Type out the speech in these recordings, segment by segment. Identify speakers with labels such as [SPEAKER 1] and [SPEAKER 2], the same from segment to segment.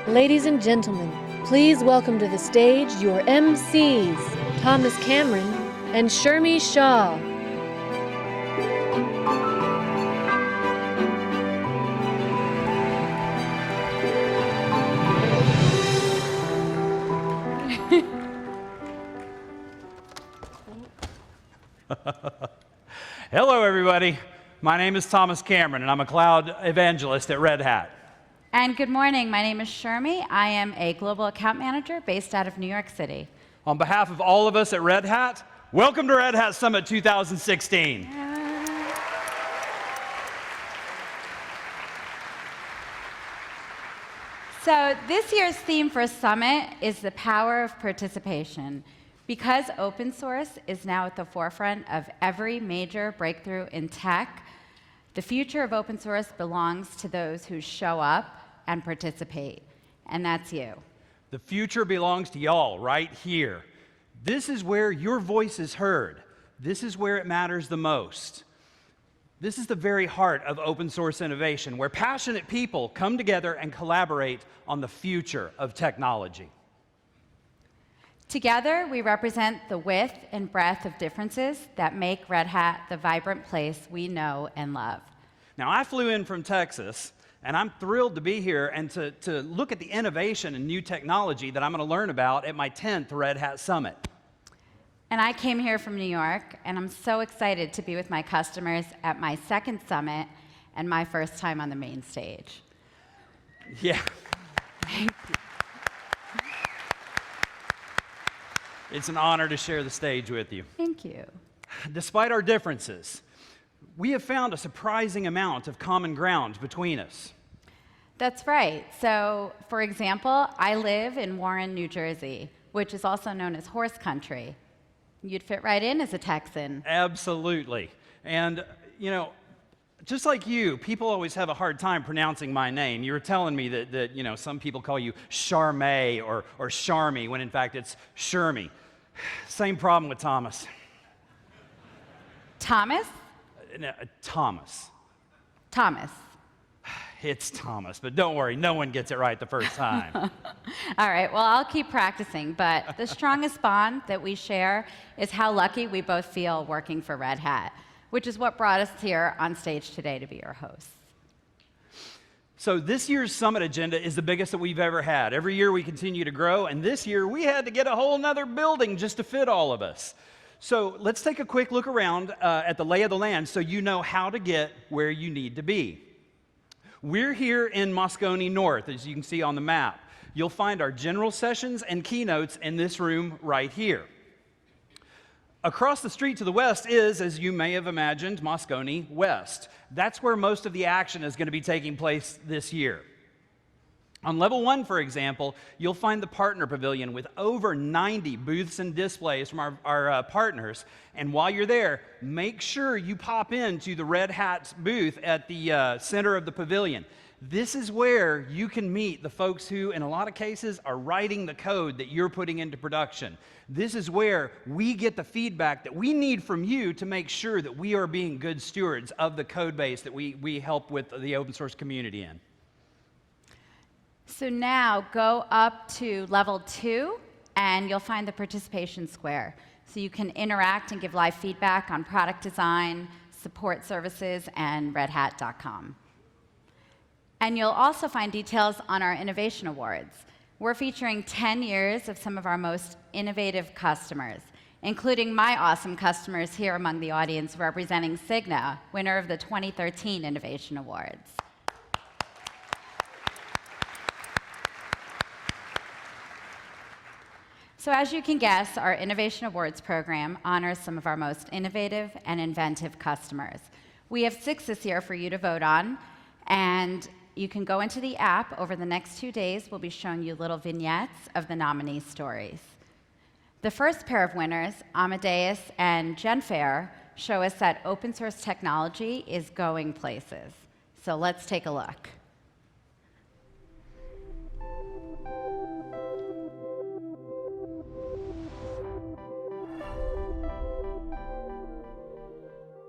[SPEAKER 1] Ladies and gentlemen, please welcome to the stage your MCs, Thomas Cameron and Shermi Shaw.
[SPEAKER 2] Hello, everybody. My name is Thomas Cameron, and I'm a cloud evangelist at RedHat.
[SPEAKER 3] And good morning. My name is Shermi. I am a global account manager based out of New York City.
[SPEAKER 2] On behalf of all of us at RedHat, welcome to Red Hat Summit 2016.
[SPEAKER 3] So this year's theme for Summit is the power of participation. Because open source is now at the forefront of every major breakthrough in tech, the future of open source belongs to those who show up and participate, and that's you.
[SPEAKER 2] The future belongs to y'all right here. This is where your voice is heard. This is where it matters the most. This is the very heart of open source innovation, where passionate people come together and collaborate on the future of technology.
[SPEAKER 3] Together, we represent the width and breadth of differences that make Red Hat the vibrant place we know and love.
[SPEAKER 2] Now, I flew in from Texas, and I'm thrilled to be here and to look at the innovation and new technology that I'm going to learn about at my 10th Red Hat Summit.
[SPEAKER 3] And I came here from New York, and I'm so excited to be with my customers at my second summit and my first time on the main stage.
[SPEAKER 2] Yeah.
[SPEAKER 3] Thank you.
[SPEAKER 2] It's an honor to share the stage with you.
[SPEAKER 3] Thank you.
[SPEAKER 2] Despite our differences, we have found a surprising amount of common ground between us.
[SPEAKER 3] That's right. So, for example, I live in Warren, New Jersey, which is also known as horse country. You'd fit right in as a Texan.
[SPEAKER 2] Absolutely. And, you know, just like you, people always have a hard time pronouncing my name. You were telling me that you know, some people call you Charmé or Sharmy, when in fact it's Shermi. Same problem with Thomas.
[SPEAKER 3] Thomas?
[SPEAKER 2] No, Thomas.
[SPEAKER 3] Thomas.
[SPEAKER 2] It's Thomas, but don't worry, no one gets it right the first time.
[SPEAKER 3] All right, well, I'll keep practicing, but the strongest bond that we share is how lucky we both feel working for Red Hat, which is what brought us here on stage today to be your hosts.
[SPEAKER 2] So this year's summit agenda is the biggest that we've ever had. Every year we continue to grow, and this year we had to get a whole nother building just to fit all of us. So let's take a quick look around at the lay of the land so you know how to get where you need to be. We're here in Moscone North, as you can see on the map. You'll find our general sessions and keynotes in this room right here. Across the street to the west is, as you may have imagined, Moscone West. That's where most of the action is going to be taking place this year. On level 1, for example, you'll find the partner pavilion with over 90 booths and displays from our partners. And while you're there, make sure you pop into the RedHat booth at the center of the pavilion. This is where you can meet the folks who, in a lot of cases, are writing the code that you're putting into production. This is where we get the feedback that we need from you to make sure that we are being good stewards of the code base that we help with the open source community in.
[SPEAKER 3] So now go up to level 2, and you'll find the participation square. So you can interact and give live feedback on product design, support services, and redhat.com. And you'll also find details on our innovation awards. We're featuring 10 years of some of our most innovative customers, including my awesome customers here among the audience representing Cigna, winner of the 2013 Innovation Awards. So as you can guess, our Innovation Awards program honors some of our most innovative and inventive customers. We have 6 this year for you to vote on, and you can go into the app. Over the next 2 days, we'll be showing you little vignettes of the nominee stories. The first pair of winners, Amadeus and Genfair, show us that open source technology is going places. So let's take a look.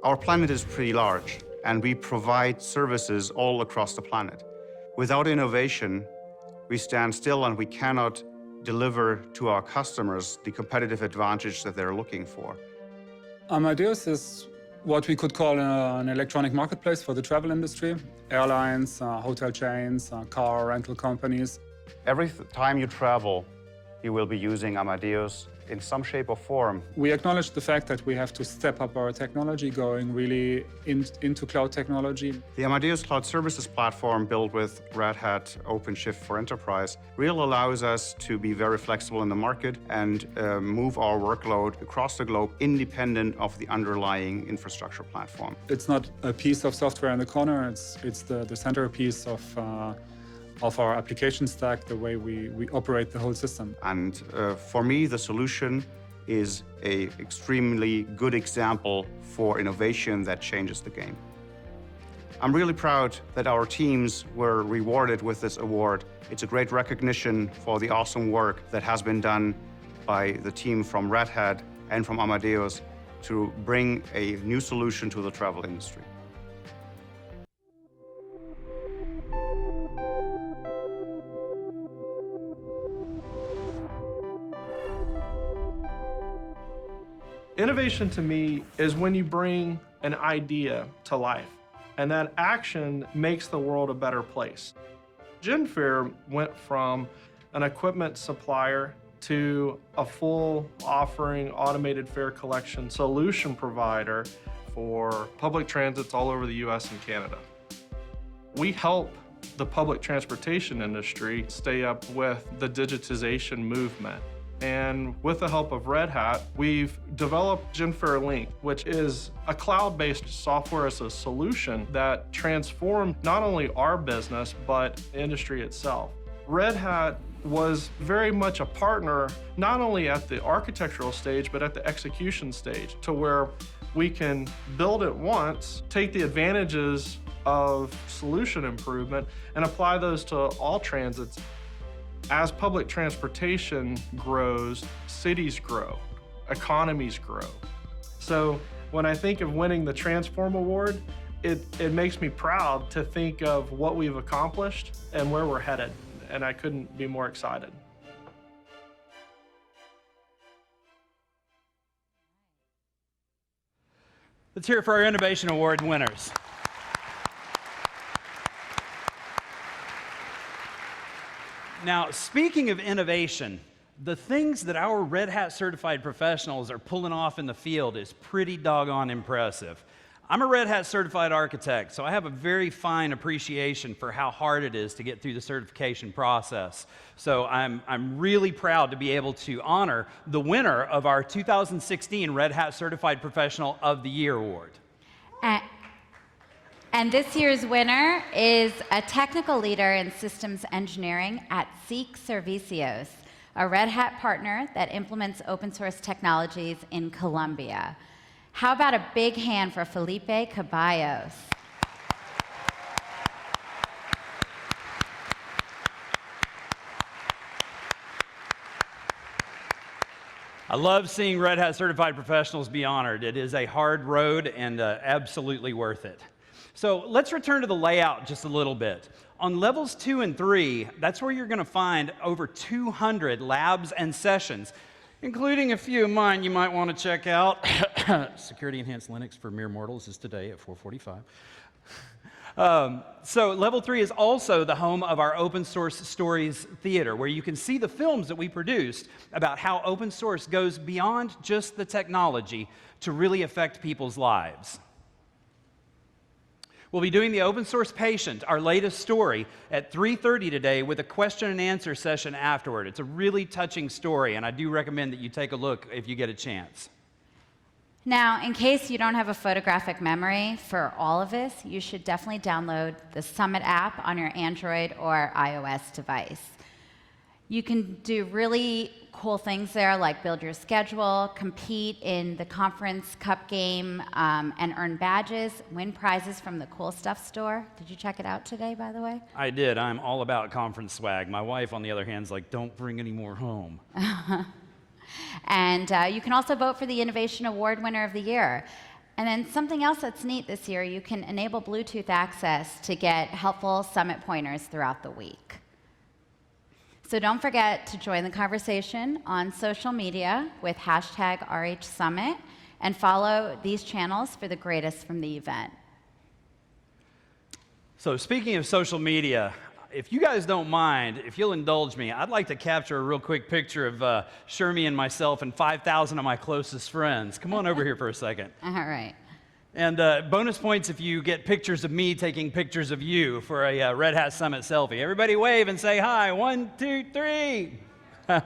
[SPEAKER 4] Our planet is pretty large, and we provide services all across the planet. Without innovation, we stand still and we cannot deliver to our customers the competitive advantage that they're looking for.
[SPEAKER 5] Amadeus is what we could call an electronic marketplace for the travel industry. Airlines, hotel chains, car rental companies.
[SPEAKER 4] Every time you travel, you will be using Amadeus in some shape or form.
[SPEAKER 5] We acknowledge the fact that we have to step up our technology, going really into cloud technology.
[SPEAKER 4] The Amadeus Cloud Services platform, built with Red Hat OpenShift for Enterprise, really allows us to be very flexible in the market and move our workload across the globe independent of the underlying infrastructure platform.
[SPEAKER 5] It's not a piece of software in the corner, it's the centerpiece of our application stack, the way we operate the whole system.
[SPEAKER 4] And for me, the solution is an extremely good example for innovation that changes the game. I'm really proud that our teams were rewarded with this award. It's a great recognition for the awesome work that has been done by the team from Red Hat and from Amadeus to bring a new solution to the travel industry.
[SPEAKER 6] Innovation to me is when you bring an idea to life, and that action makes the world a better place. Genfair went from an equipment supplier to a full offering automated fare collection solution provider for public transits all over the US and Canada. We help the public transportation industry stay up with the digitization movement. And with the help of Red Hat, we've developed Genfair Link, which is a cloud-based software as a solution that transformed not only our business, but the industry itself. Red Hat was very much a partner, not only at the architectural stage, but at the execution stage, to where we can build it once, take the advantages of solution improvement, and apply those to all transits. As public transportation grows, cities grow, economies grow. So when I think of winning the Transform Award, it makes me proud to think of what we've accomplished and where we're headed, and I couldn't be more excited.
[SPEAKER 2] Let's hear it for our Innovation Award winners. Now, speaking of innovation, the things that our Red Hat certified professionals are pulling off in the field is pretty doggone impressive. I'm a Red Hat certified architect, so I have a very fine appreciation for how hard it is to get through the certification process. So I'm really proud to be able to honor the winner of our 2016 Red Hat Certified Professional of the Year Award.
[SPEAKER 3] And this year's winner is a technical leader in systems engineering at Seek Servicios, a Red Hat partner that implements open source technologies in Colombia. How about a big hand for Felipe Caballos?
[SPEAKER 2] I love seeing Red Hat certified professionals be honored. It is a hard road and absolutely worth it. So let's return to the layout just a little bit. On levels 2 and 3, that's where you're going to find over 200 labs and sessions, including a few of mine you might want to check out. Security Enhanced Linux for Mere Mortals is today at 4:45. So level 3 is also the home of our Open Source Stories Theater, where you can see the films that we produced about how open source goes beyond just the technology to really affect people's lives. We'll be doing the Open Source Patient, our latest story, at 3:30 today with a question and answer session afterward. It's a really touching story, and I do recommend that you take a look if you get a chance.
[SPEAKER 3] Now, in case you don't have a photographic memory for all of this, you should definitely download the Summit app on your Android or iOS device. You can do really cool things there, like build your schedule, compete in the conference cup game, and earn badges, win prizes from the Cool Stuff store. Did you check it out today, by the way?
[SPEAKER 2] I did. I'm all about conference swag. My wife, on the other hand, is like, don't bring any more home.
[SPEAKER 3] And you can also vote for the Innovation Award Winner of the Year. And then something else that's neat this year, you can enable Bluetooth access to get helpful Summit pointers throughout the week. So don't forget to join the conversation on social media with #RHSummit and follow these channels for the greatest from the event.
[SPEAKER 2] So speaking of social media, if you guys don't mind, if you'll indulge me, I'd like to capture a real quick picture of Shermie and myself and 5,000 of my closest friends. Come on over here for a second.
[SPEAKER 3] All right.
[SPEAKER 2] And bonus points if you get pictures of me taking pictures of you for a Red Hat Summit selfie. Everybody wave and say hi. 1, 2, 3. All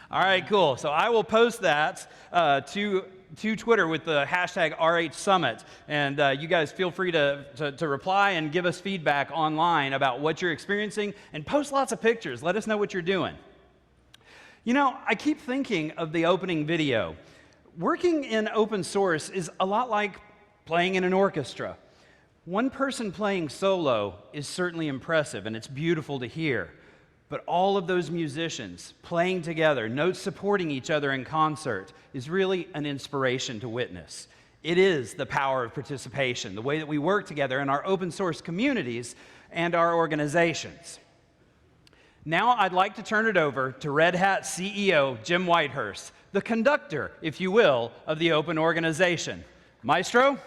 [SPEAKER 2] right, cool. So I will post that to Twitter with the #RHSummit. And you guys feel free to reply and give us feedback online about what you're experiencing and post lots of pictures. Let us know what you're doing. You know, I keep thinking of the opening video. Working in open source is a lot like playing in an orchestra. One person playing solo is certainly impressive, and it's beautiful to hear. But all of those musicians playing together, notes supporting each other in concert, is really an inspiration to witness. It is the power of participation, the way that we work together in our open source communities and our organizations. Now I'd like to turn it over to Red Hat CEO Jim Whitehurst, the conductor, if you will, of the open organization. Maestro?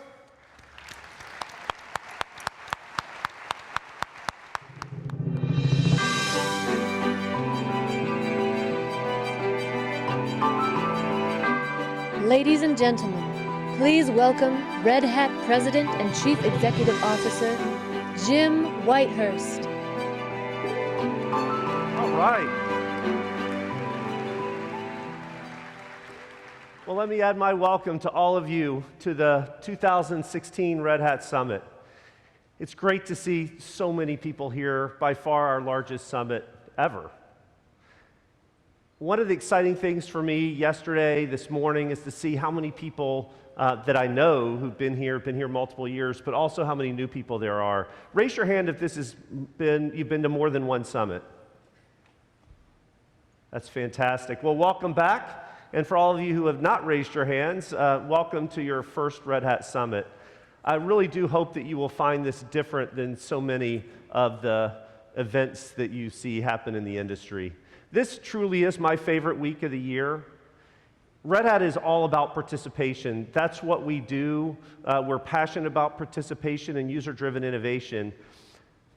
[SPEAKER 1] Ladies and gentlemen, please welcome Red Hat President and Chief Executive Officer, Jim Whitehurst.
[SPEAKER 7] All right. Well, let me add my welcome to all of you to the 2016 Red Hat Summit. It's great to see so many people here, by far our largest summit ever. One of the exciting things for me yesterday, this morning, is to see how many people that I know who've been here multiple years, but also how many new people there are. Raise your hand if you've been to more than one summit. That's fantastic. Well, welcome back. And for all of you who have not raised your hands, welcome to your first Red Hat Summit. I really do hope that you will find this different than so many of the events that you see happen in the industry. This truly is my favorite week of the year. Red Hat is all about participation. That's what we do. We're passionate about participation and user-driven innovation.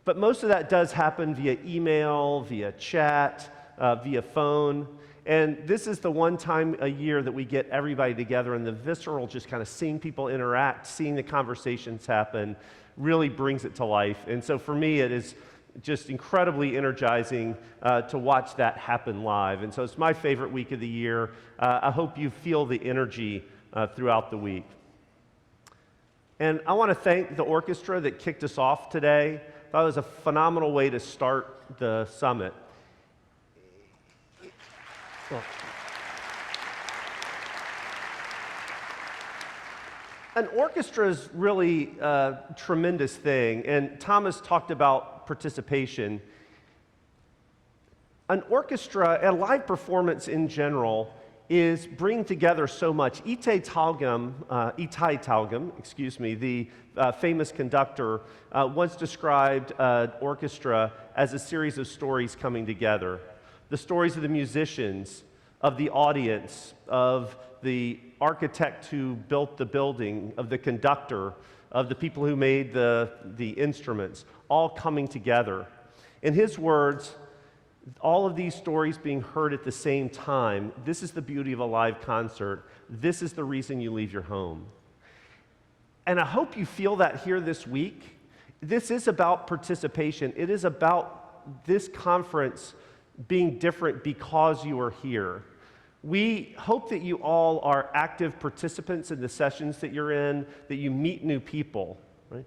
[SPEAKER 7] But most of that does happen via email, via chat, via phone. And this is the one time a year that we get everybody together, and the visceral, just kind of seeing people interact, seeing the conversations happen, really brings it to life. And so for me, it is just incredibly energizing to watch that happen live. And so it's my favorite week of the year. I hope you feel the energy throughout the week. And I want to thank the orchestra that kicked us off today. That was a phenomenal way to start the summit. An orchestra is really a tremendous thing, and Thomas talked about participation. An orchestra, a live performance in general, is bringing together so much. Itai Talgum, the famous conductor, once described an orchestra as a series of stories coming together. The stories of the musicians, of the audience, of the architect who built the building, of the conductor, of the people who made the instruments, all coming together. In his words, all of these stories being heard at the same time, this is the beauty of a live concert. This is the reason you leave your home. And I hope you feel that here this week. This is about participation. It is about this conference being different because you are here. We hope that you all are active participants in the sessions that you're in, that you meet new people. Right?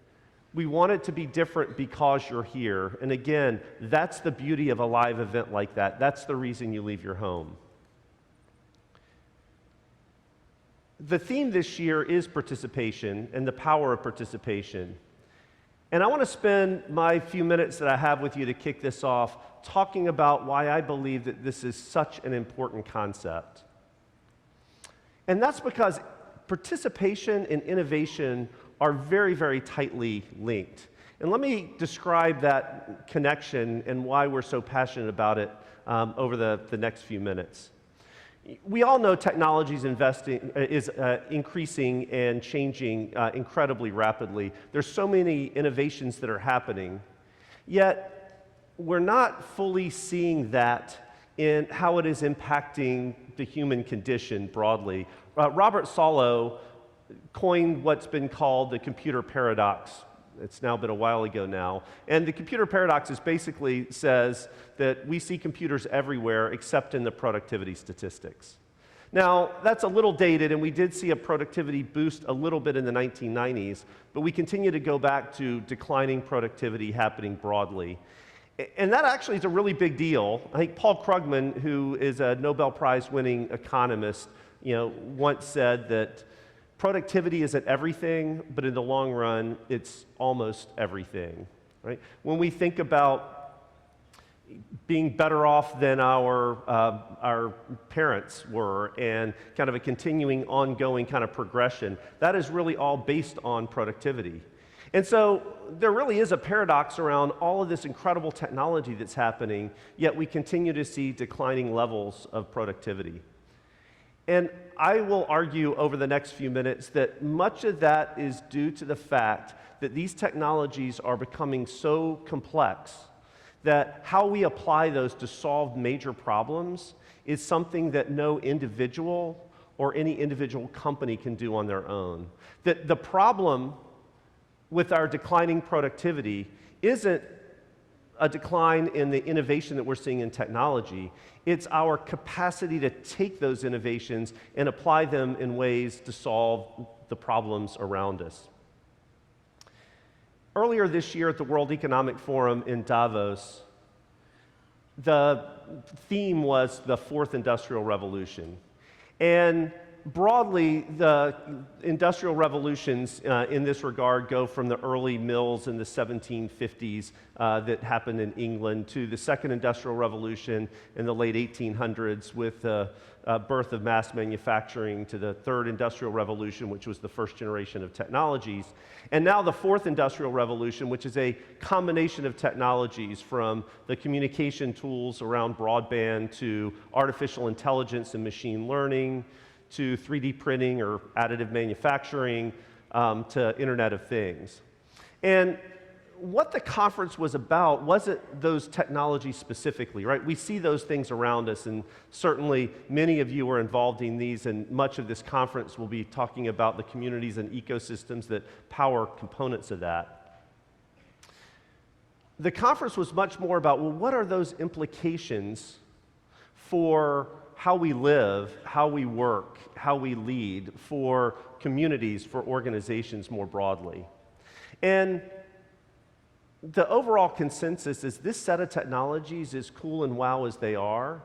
[SPEAKER 7] We want it to be different because you're here. And again, that's the beauty of a live event like that. That's the reason you leave your home. The theme this year is participation and the power of participation. And I want to spend my few minutes that I have with you to kick this off talking about why I believe that this is such an important concept. And that's because participation and innovation are very, very tightly linked. And let me describe that connection and why we're so passionate about it over the next few minutes. We all know technology is increasing and changing incredibly rapidly. There's so many innovations that are happening, yet we're not fully seeing that in how it is impacting the human condition broadly. Robert Solow coined what's been called the computer paradox. It's now been a while ago now. And the computer paradox basically says that we see computers everywhere except in the productivity statistics. Now, that's a little dated, and we did see a productivity boost a little bit in the 1990s, but we continue to go back to declining productivity happening broadly. And that actually is a really big deal. I think Paul Krugman, who is a Nobel Prize-winning economist, once said that productivity isn't everything, but in the long run, it's almost everything. Right? When we think about being better off than our parents were, and kind of a continuing, ongoing kind of progression, that is really all based on productivity. And so there really is a paradox around all of this incredible technology that's happening, yet we continue to see declining levels of productivity. And I will argue over the next few minutes that much of that is due to the fact that these technologies are becoming so complex that how we apply those to solve major problems is something that no individual or any individual company can do on their own. That the problem with our declining productivity isn't a decline in the innovation that we're seeing in technology. It's our capacity to take those innovations and apply them in ways to solve the problems around us. Earlier this year at the World Economic Forum in Davos, the theme was the Fourth Industrial Revolution. And broadly, the industrial revolutions in this regard go from the early mills in the 1750s that happened in England to the Second Industrial Revolution in the late 1800s with the birth of mass manufacturing, to the Third Industrial Revolution, which was the first generation of technologies, and now the Fourth Industrial Revolution, which is a combination of technologies from the communication tools around broadband to artificial intelligence and machine learning, to 3D printing or additive manufacturing, to Internet of Things. And what the conference was about wasn't those technologies specifically, right? We see those things around us, and certainly many of you are involved in these, and much of this conference will be talking about the communities and ecosystems that power components of that. The conference was much more about, well, what are those implications for how we live, how we work, how we lead, for communities, for organizations more broadly. And the overall consensus is this set of technologies, as cool and wow as they are,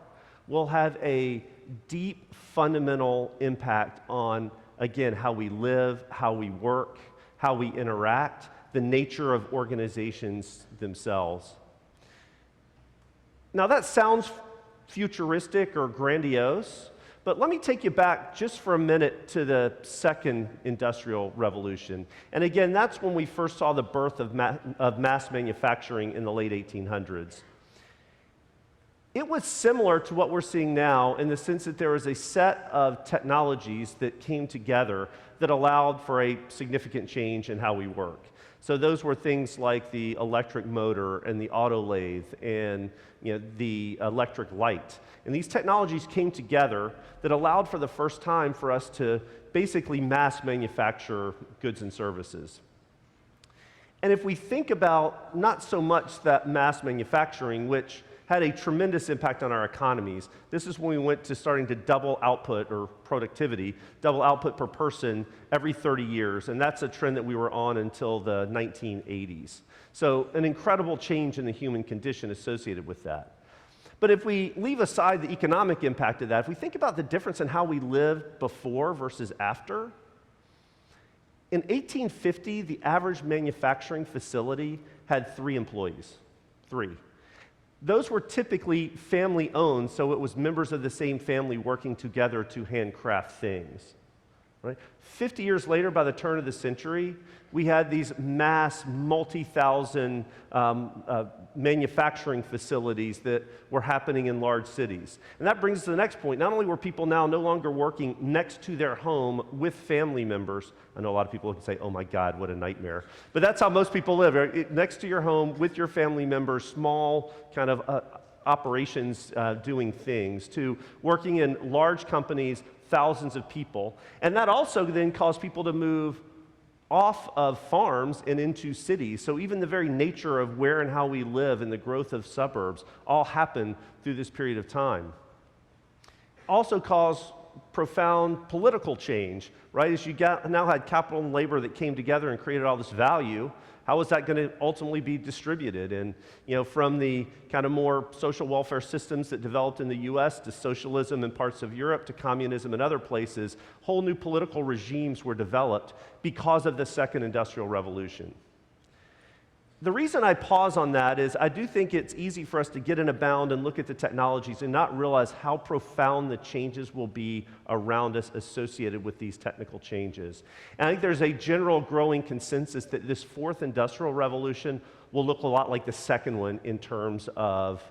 [SPEAKER 7] will have a deep, fundamental impact on, again, how we live, how we work, how we interact, the nature of organizations themselves. Now that sounds futuristic or grandiose, but let me take you back just for a minute to the second industrial revolution. And again, that's when we first saw the birth of mass manufacturing in the late 1800s. It was similar to what we're seeing now in the sense that there was a set of technologies that came together that allowed for a significant change in how we work. So those were things like the electric motor and the auto lathe and the electric light. And these technologies came together that allowed for the first time for us to basically mass manufacture goods and services. And if we think about not so much that mass manufacturing, which had a tremendous impact on our economies. This is when we went to starting to double output or productivity, double output per person every 30 years, and that's a trend that we were on until the 1980s. So an incredible change in the human condition associated with that. But if we leave aside the economic impact of that, if we think about the difference in how we lived before versus after, in 1850, the average manufacturing facility had 3 employees, 3. Those were typically family-owned, so it was members of the same family working together to handcraft things. Right? 50 years later, by the turn of the century, we had these mass, multi-thousand manufacturing facilities that were happening in large cities. And that brings us to the next point. Not only were people now no longer working next to their home with family members. I know a lot of people can say, oh my God, what a nightmare. But that's how most people live, right? Next to your home with your family members, small kind of operations doing things, to working in large companies, thousands of people. And that also then caused people to move off of farms and into cities. So even the very nature of where and how we live and the growth of suburbs all happened through this period of time. Also caused profound political change, right? As you now had capital and labor that came together and created all this value, how was that going to ultimately be distributed? And from the kind of more social welfare systems that developed in the US to socialism in parts of Europe to communism in other places, whole new political regimes were developed because of the second industrial revolution. The reason I pause on that is I do think it's easy for us to get in a bound and look at the technologies and not realize how profound the changes will be around us associated with these technical changes. And I think there's a general growing consensus that this fourth industrial revolution will look a lot like the second one in terms of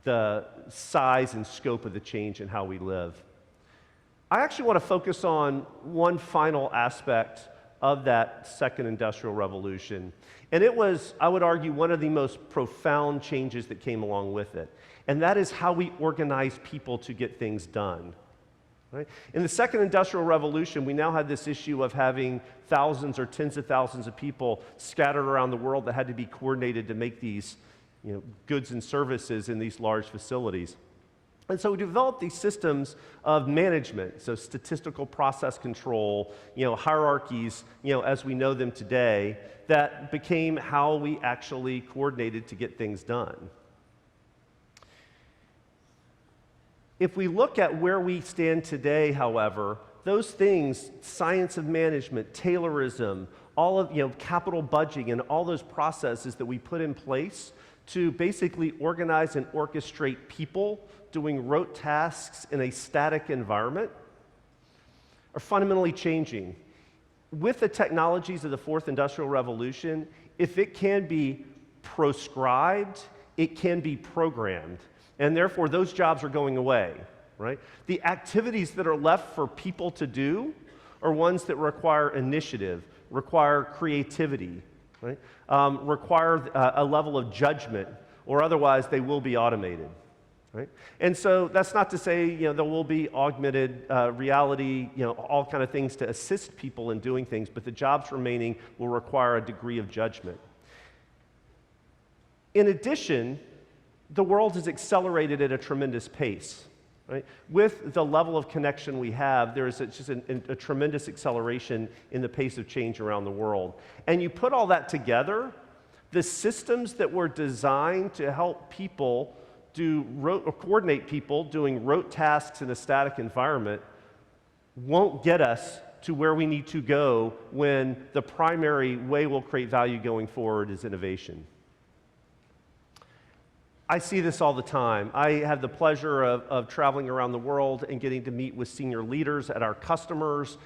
[SPEAKER 7] the size and scope of the change in how we live. I actually want to focus on one final aspect of that second industrial revolution. And it was, I would argue, one of the most profound changes that came along with it. And that is how we organize people to get things done. Right? In the second industrial revolution, we now had this issue of having thousands or tens of thousands of people scattered around the world that had to be coordinated to make these goods and services in these large facilities. And so we developed these systems of management, so statistical process control, hierarchies, as we know them today, that became how we actually coordinated to get things done. If we look at where we stand today, however, those things, science of management, Taylorism, all of capital budgeting and all those processes that we put in place to basically organize and orchestrate people doing rote tasks in a static environment are fundamentally changing. With the technologies of the fourth industrial revolution, if it can be proscribed, it can be programmed. And therefore, those jobs are going away, right? The activities that are left for people to do are ones that require initiative, require creativity, right? Require a level of judgment, or otherwise they will be automated. Right? And so that's not to say there will be augmented reality, all kind of things to assist people in doing things, but the jobs remaining will require a degree of judgment. In addition, the world has accelerated at a tremendous pace. right? With the level of connection we have, there is just a tremendous acceleration in the pace of change around the world. And you put all that together, the systems that were designed to help people coordinate people doing rote tasks in a static environment won't get us to where we need to go when the primary way we'll create value going forward is innovation. I see this all the time. I have the pleasure of traveling around the world and getting to meet with senior leaders at our customers,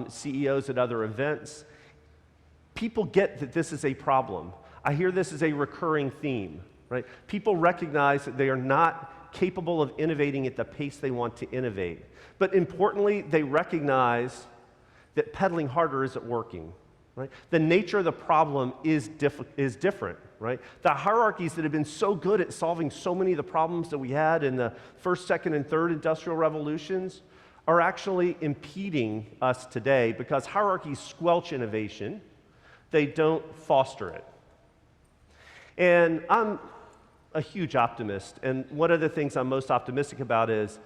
[SPEAKER 7] CEOs at other events. People get that this is a problem. I hear this as a recurring theme, right? People recognize that they are not capable of innovating at the pace they want to innovate. But importantly, they recognize that pedaling harder isn't working. Right? The nature of the problem is different, right? The hierarchies that have been so good at solving so many of the problems that we had in the first, second, and third industrial revolutions are actually impeding us today because hierarchies squelch innovation. They don't foster it. And I'm a huge optimist, and one of the things I'm most optimistic about is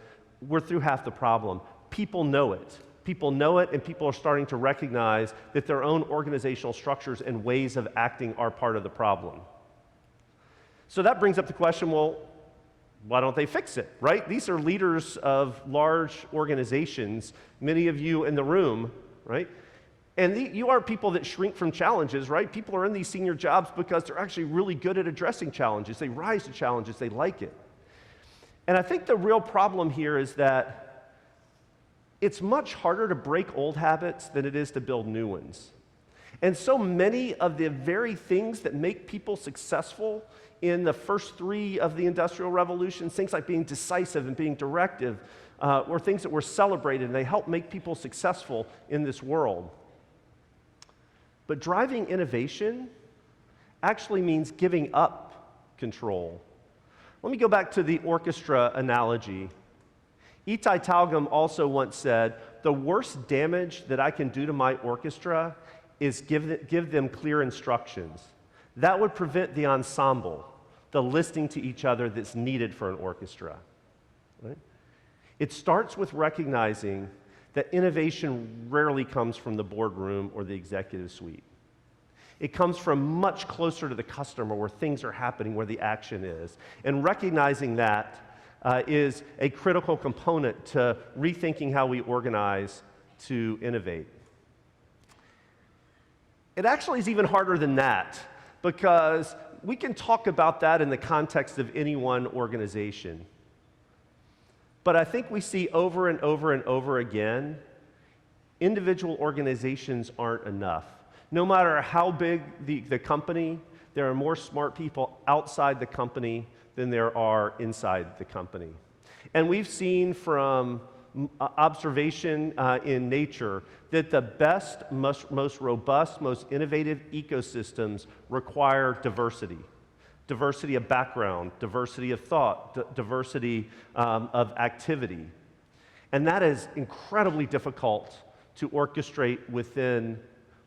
[SPEAKER 7] we're through half the problem. People know it. People know it, and people are starting to recognize that their own organizational structures and ways of acting are part of the problem. So that brings up the question, well, why don't they fix it, right? These are leaders of large organizations, many of you in the room, right? And you are people that shrink from challenges, right? People are in these senior jobs because they're actually really good at addressing challenges. They rise to challenges. They like it. And I think the real problem here is that it's much harder to break old habits than it is to build new ones. And so many of the very things that make people successful in the first three of the Industrial Revolution, things like being decisive and being directive, were things that were celebrated, and they help make people successful in this world. But driving innovation actually means giving up control. Let me go back to the orchestra analogy. Itai Talgum also once said, the worst damage that I can do to my orchestra is give them clear instructions. That would prevent the ensemble, the listening to each other that's needed for an orchestra. Right? It starts with recognizing that innovation rarely comes from the boardroom or the executive suite. It comes from much closer to the customer where things are happening, where the action is. And recognizing that is a critical component to rethinking how we organize to innovate. It actually is even harder than that, because we can talk about that in the context of any one organization. But I think we see over and over and over again, individual organizations aren't enough. No matter how big the company, there are more smart people outside the company than there are inside the company. And we've seen from observation in nature that the best, most robust, most innovative ecosystems require diversity. Diversity of background, diversity of thought, diversity of activity. And that is incredibly difficult to orchestrate within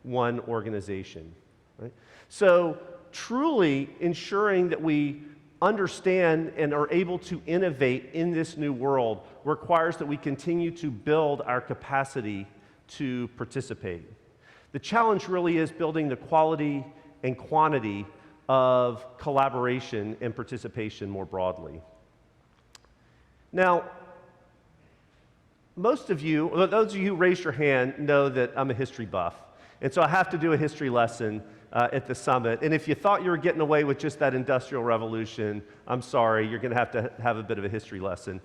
[SPEAKER 7] one organization. Right? So truly ensuring that we understand and are able to innovate in this new world requires that we continue to build our capacity to participate. The challenge really is building the quality and quantity of collaboration and participation more broadly. Now, most of you, those of you who raised your hand, know that I'm a history buff. And so I have to do a history lesson at the summit. And if you thought you were getting away with just that Industrial Revolution, I'm sorry, you're going to have a bit of a history lesson.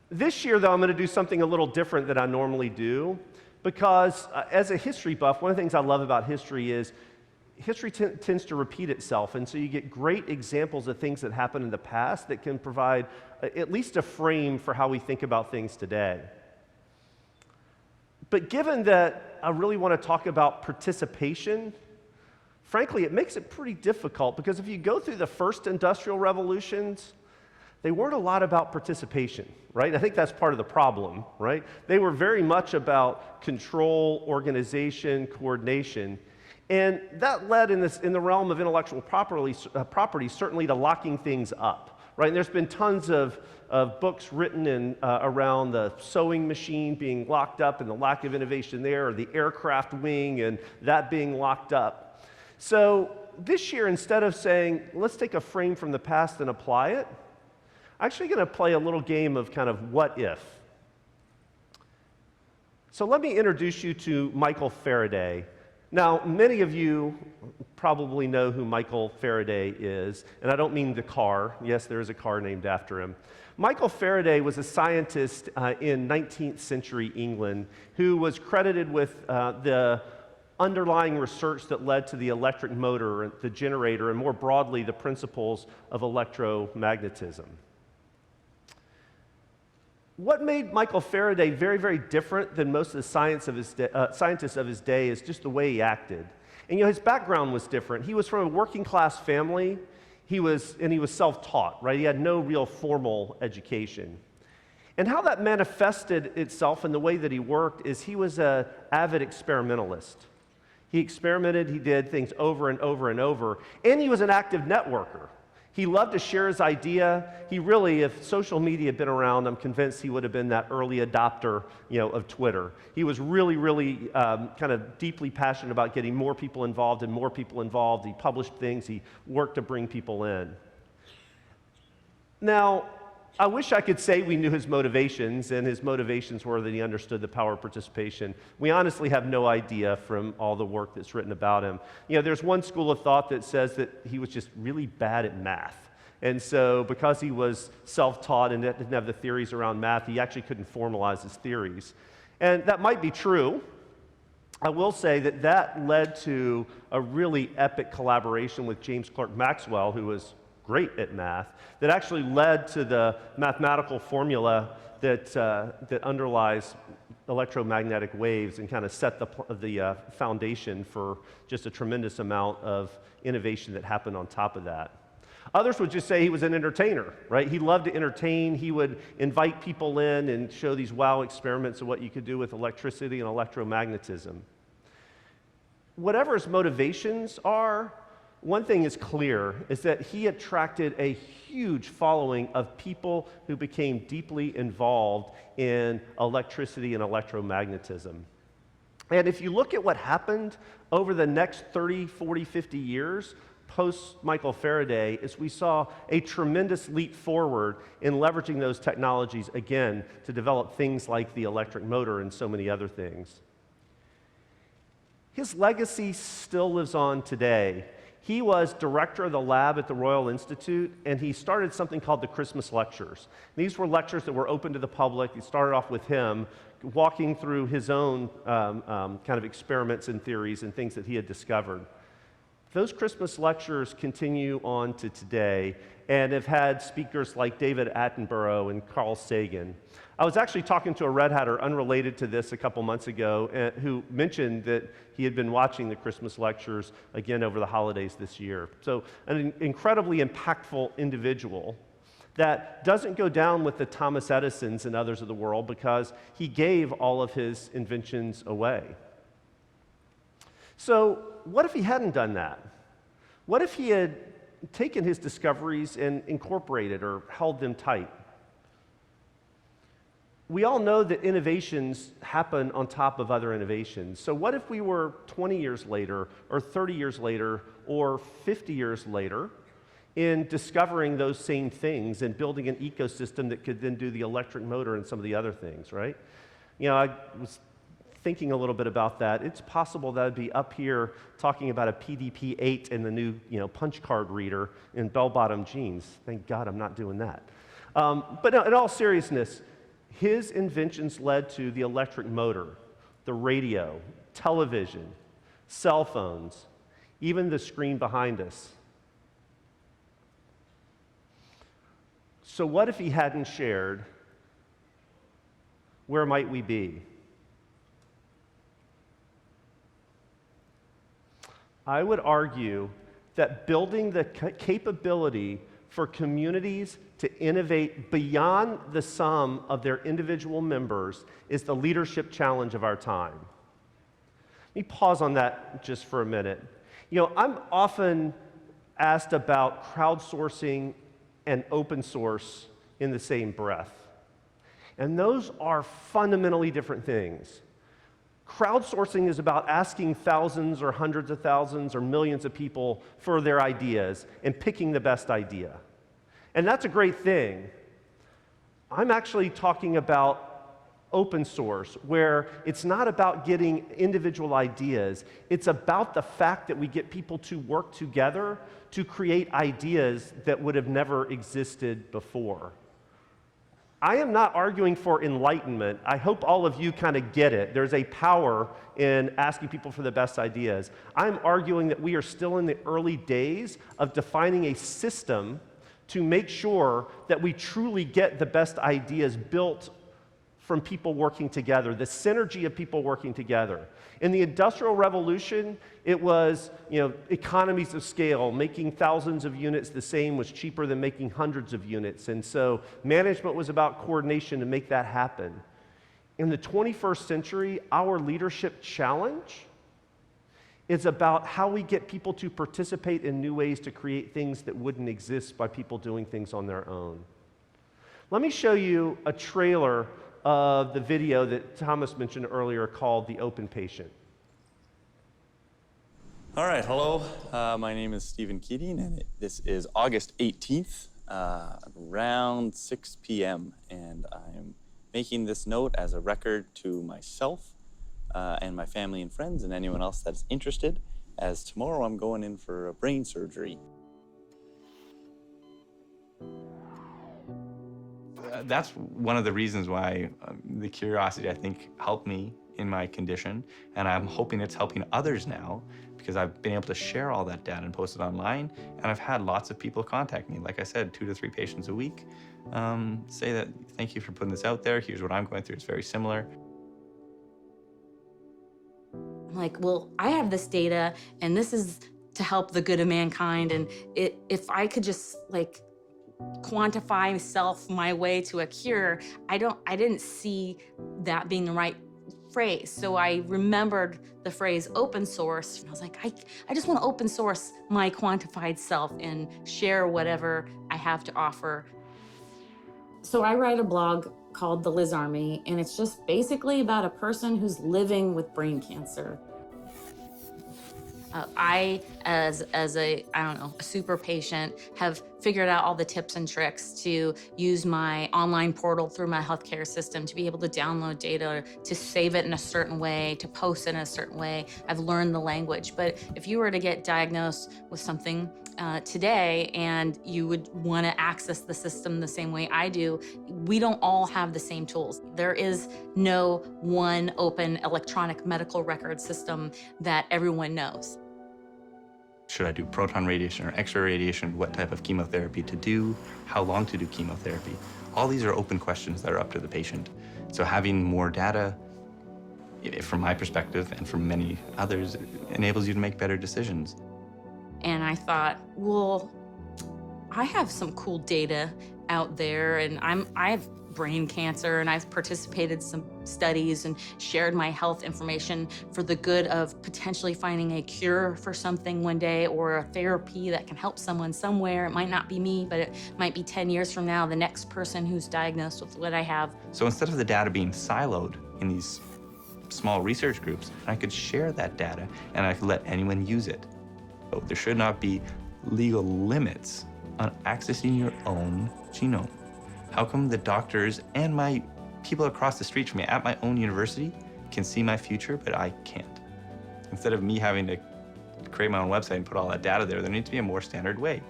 [SPEAKER 7] This year, though, I'm going to do something a little different than I normally do, because as a history buff, one of the things I love about history is history tends to repeat itself, and so you get great examples of things that happened in the past that can provide at least a frame for how we think about things today. But given that I really want to talk about participation, frankly, it makes it pretty difficult, because if you go through the first industrial revolutions, they weren't a lot about participation, right? I think that's part of the problem, right? They were very much about control, organization, coordination, and that led in the realm of intellectual property certainly to locking things up, right? And there's been tons of books written around the sewing machine being locked up and the lack of innovation there, or the aircraft wing and that being locked up. So this year, instead of saying, let's take a frame from the past and apply it, I'm actually going to play a little game of kind of what if. So let me introduce you to Michael Faraday. Now, many of you probably know who Michael Faraday is, and I don't mean the car. Yes, there is a car named after him. Michael Faraday was a scientist in 19th century England who was credited with the underlying research that led to the electric motor, the generator, and more broadly, the principles of electromagnetism. What made Michael Faraday very, very different than most of the scientists of his day is just the way he acted. And his background was different. He was from a working class family. He was self-taught, right? He had no real formal education. And how that manifested itself in the way that he worked is he was an avid experimentalist. He experimented, he did things over and over and over, and he was an active networker. He loved to share his idea. He really, if social media had been around, I'm convinced he would have been that early adopter, of Twitter. He was really, really kind of deeply passionate about getting more people involved and more people involved. He published things. He worked to bring people in. Now, I wish I could say we knew his motivations, and his motivations were that he understood the power of participation. We honestly have no idea from all the work that's written about him. There's one school of thought that says that he was just really bad at math. And so because he was self-taught and didn't have the theories around math, he actually couldn't formalize his theories. And that might be true. I will say that that led to a really epic collaboration with James Clerk Maxwell, who was great at math, that actually led to the mathematical formula that underlies electromagnetic waves and kind of set the foundation for just a tremendous amount of innovation that happened on top of that. Others would just say he was an entertainer, right? He loved to entertain. He would invite people in and show these wow experiments of what you could do with electricity and electromagnetism. Whatever his motivations are, one thing is clear, is that he attracted a huge following of people who became deeply involved in electricity and electromagnetism. And if you look at what happened over the next 30, 40, 50 years, post Michael Faraday, is we saw a tremendous leap forward in leveraging those technologies, again, to develop things like the electric motor and so many other things. His legacy still lives on today. He was director of the lab at the Royal Institute, and he started something called the Christmas Lectures. These were lectures that were open to the public. He started off with him walking through his own kind of experiments and theories and things that he had discovered. Those Christmas lectures continue on to today and have had speakers like David Attenborough and Carl Sagan. I was actually talking to a Red Hatter unrelated to this a couple months ago who mentioned that he had been watching the Christmas lectures again over the holidays this year. So an incredibly impactful individual that doesn't go down with the Thomas Edisons and others of the world because he gave all of his inventions away. So what if he hadn't done that? What if he had taken his discoveries and incorporated or held them tight? We all know that innovations happen on top of other innovations. So what if we were 20 years later, or 30 years later, or 50 years later in discovering those same things and building an ecosystem that could then do the electric motor and some of the other things, right? I was thinking a little bit about that. It's possible that I'd be up here talking about a PDP-8 and the new punch card reader in bell-bottom jeans. Thank God I'm not doing that. But no, in all seriousness, his inventions led to the electric motor, the radio, television, cell phones, even the screen behind us. So what if he hadn't shared? Where might we be? I would argue that building the capability for communities to innovate beyond the sum of their individual members is the leadership challenge of our time. Let me pause on that just for a minute. I'm often asked about crowdsourcing and open source in the same breath. And those are fundamentally different things. Crowdsourcing is about asking thousands or hundreds of thousands or millions of people for their ideas and picking the best idea. And that's a great thing. I'm actually talking about open source, where it's not about getting individual ideas, it's about the fact that we get people to work together to create ideas that would have never existed before. I am not arguing for enlightenment. I hope all of you kind of get it. There's a power in asking people for the best ideas. I'm arguing that we are still in the early days of defining a system to make sure that we truly get the best ideas built from people working together, the synergy of people working together. In the Industrial Revolution, it was, economies of scale. Making thousands of units the same was cheaper than making hundreds of units. And so management was about coordination to make that happen. In the 21st century, our leadership challenge is about how we get people to participate in new ways to create things that wouldn't exist by people doing things on their own. Let me show you a trailer of the video that Thomas mentioned earlier called The Open Patient.
[SPEAKER 8] All right, hello. My name is Stephen Keating, and this is August 18th, around 6 p.m., and I'm making this note as a record to myself and my family and friends and anyone else that's interested, as tomorrow I'm going in for a brain surgery.
[SPEAKER 9] That's one of the reasons why the curiosity, I think, helped me in my condition, and I'm hoping it's helping others now, because I've been able to share all that data and post it online, and I've had lots of people contact me. Like I said, 2 to 3 patients a week say that, thank you for putting this out there, here's what I'm going through, it's very similar.
[SPEAKER 10] I'm like, well, I have this data, and this is to help the good of mankind, and if I could just, quantify myself my way to a cure, I didn't see that being the right phrase. So I remembered the phrase open source, and I was like, I just want to open source my quantified self and share whatever I have to offer. So I write a blog called The Liz Army, and it's just basically about a person who's living with brain cancer. I, as a super patient, have figured out all the tips and tricks to use my online portal through my healthcare system to be able to download data, to save it in a certain way, to post it in a certain way. I've learned the language. But if you were to get diagnosed with something today and you would want to access the system the same way I do, we don't all have the same tools. There is no one open electronic medical record system that everyone knows.
[SPEAKER 9] Should I do proton radiation or X-ray radiation? What type of chemotherapy to do? How long to do chemotherapy? All these are open questions that are up to the patient. So having more data, from my perspective and from many others, enables you to make better decisions.
[SPEAKER 10] And I thought, well, I have some cool data out there, and I have brain cancer, and I've participated in some studies and shared my health information for the good of potentially finding a cure for something one day, or a therapy that can help someone somewhere. It might not be me, but it might be 10 years from now, the next person who's diagnosed with what I have.
[SPEAKER 9] So instead of the data being siloed in these small research groups, I could share that data and I could let anyone use it. So there should not be legal limits on accessing your own genome. How come the doctors and my people across the street from me at my own university can see my future, but I can't? Instead of me having to create my own website and put all that data there needs to be a more standard way.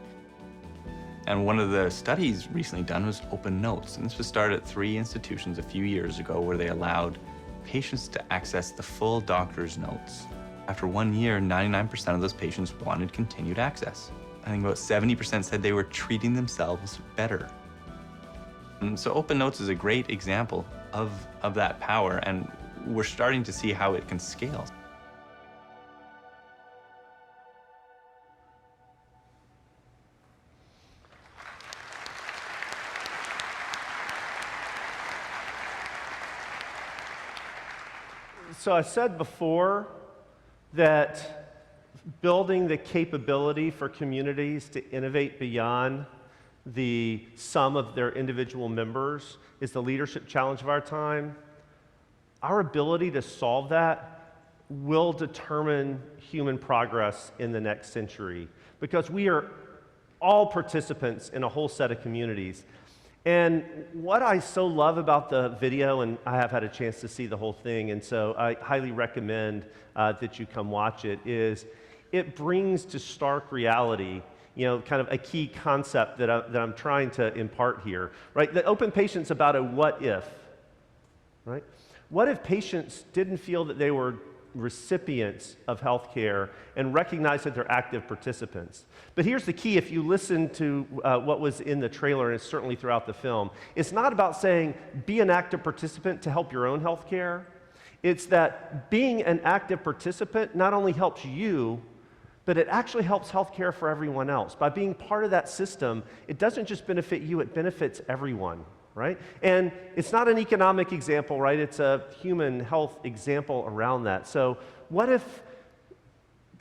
[SPEAKER 9] And one of the studies recently done was open notes. And this was started at 3 institutions a few years ago, where they allowed patients to access the full doctor's notes. After 1 year, 99% of those patients wanted continued access. I think about 70% said they were treating themselves better. And so Open Notes is a great example of that power, and we're starting to see how it can scale.
[SPEAKER 7] So I said before that building the capability for communities to innovate beyond the sum of their individual members is the leadership challenge of our time, our ability to solve that will determine human progress in the next century, because we are all participants in a whole set of communities. And what I so love about the video, and I have had a chance to see the whole thing, and so I highly recommend that you come watch it, is it brings to stark reality, kind of a key concept that I'm trying to impart here, right? The open patient's about a what if, right? What if patients didn't feel that they were recipients of healthcare and recognize that they're active participants? But here's the key: if you listen to what was in the trailer, and it's certainly throughout the film, it's not about saying be an active participant to help your own healthcare. It's that being an active participant not only helps you, but it actually helps healthcare for everyone else. By being part of that system, it doesn't just benefit you, it benefits everyone, right? And it's not an economic example, right? It's a human health example around that. So what if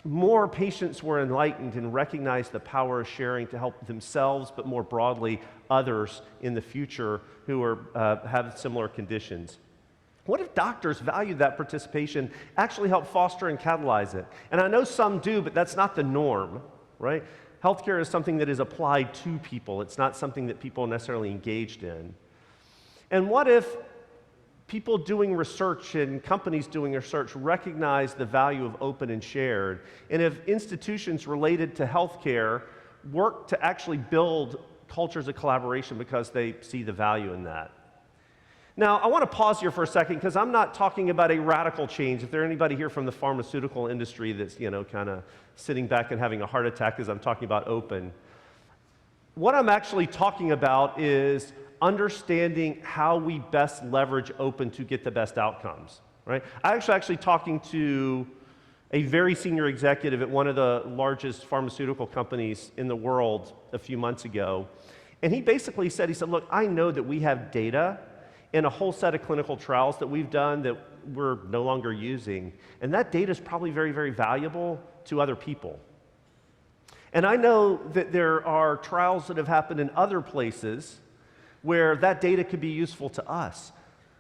[SPEAKER 7] more patients were enlightened and recognized the power of sharing to help themselves, but more broadly, others in the future who have similar conditions? What if doctors valued that participation, actually help foster and catalyze it? And I know some do, but that's not the norm, right? Healthcare is something that is applied to people. It's not something that people are necessarily engaged in. And what if people doing research and companies doing research recognize the value of open and shared, and if institutions related to healthcare work to actually build cultures of collaboration because they see the value in that? Now, I want to pause here for a second, because I'm not talking about a radical change. If there's anybody here from the pharmaceutical industry that's, kind of sitting back and having a heart attack as I'm talking about open, what I'm actually talking about is understanding how we best leverage open to get the best outcomes, right? I actually talking to a very senior executive at one of the largest pharmaceutical companies in the world a few months ago, and he basically said, look, I know that we have data in a whole set of clinical trials that we've done that we're no longer using, and that data is probably very, very valuable to other people. And I know that there are trials that have happened in other places where that data could be useful to us,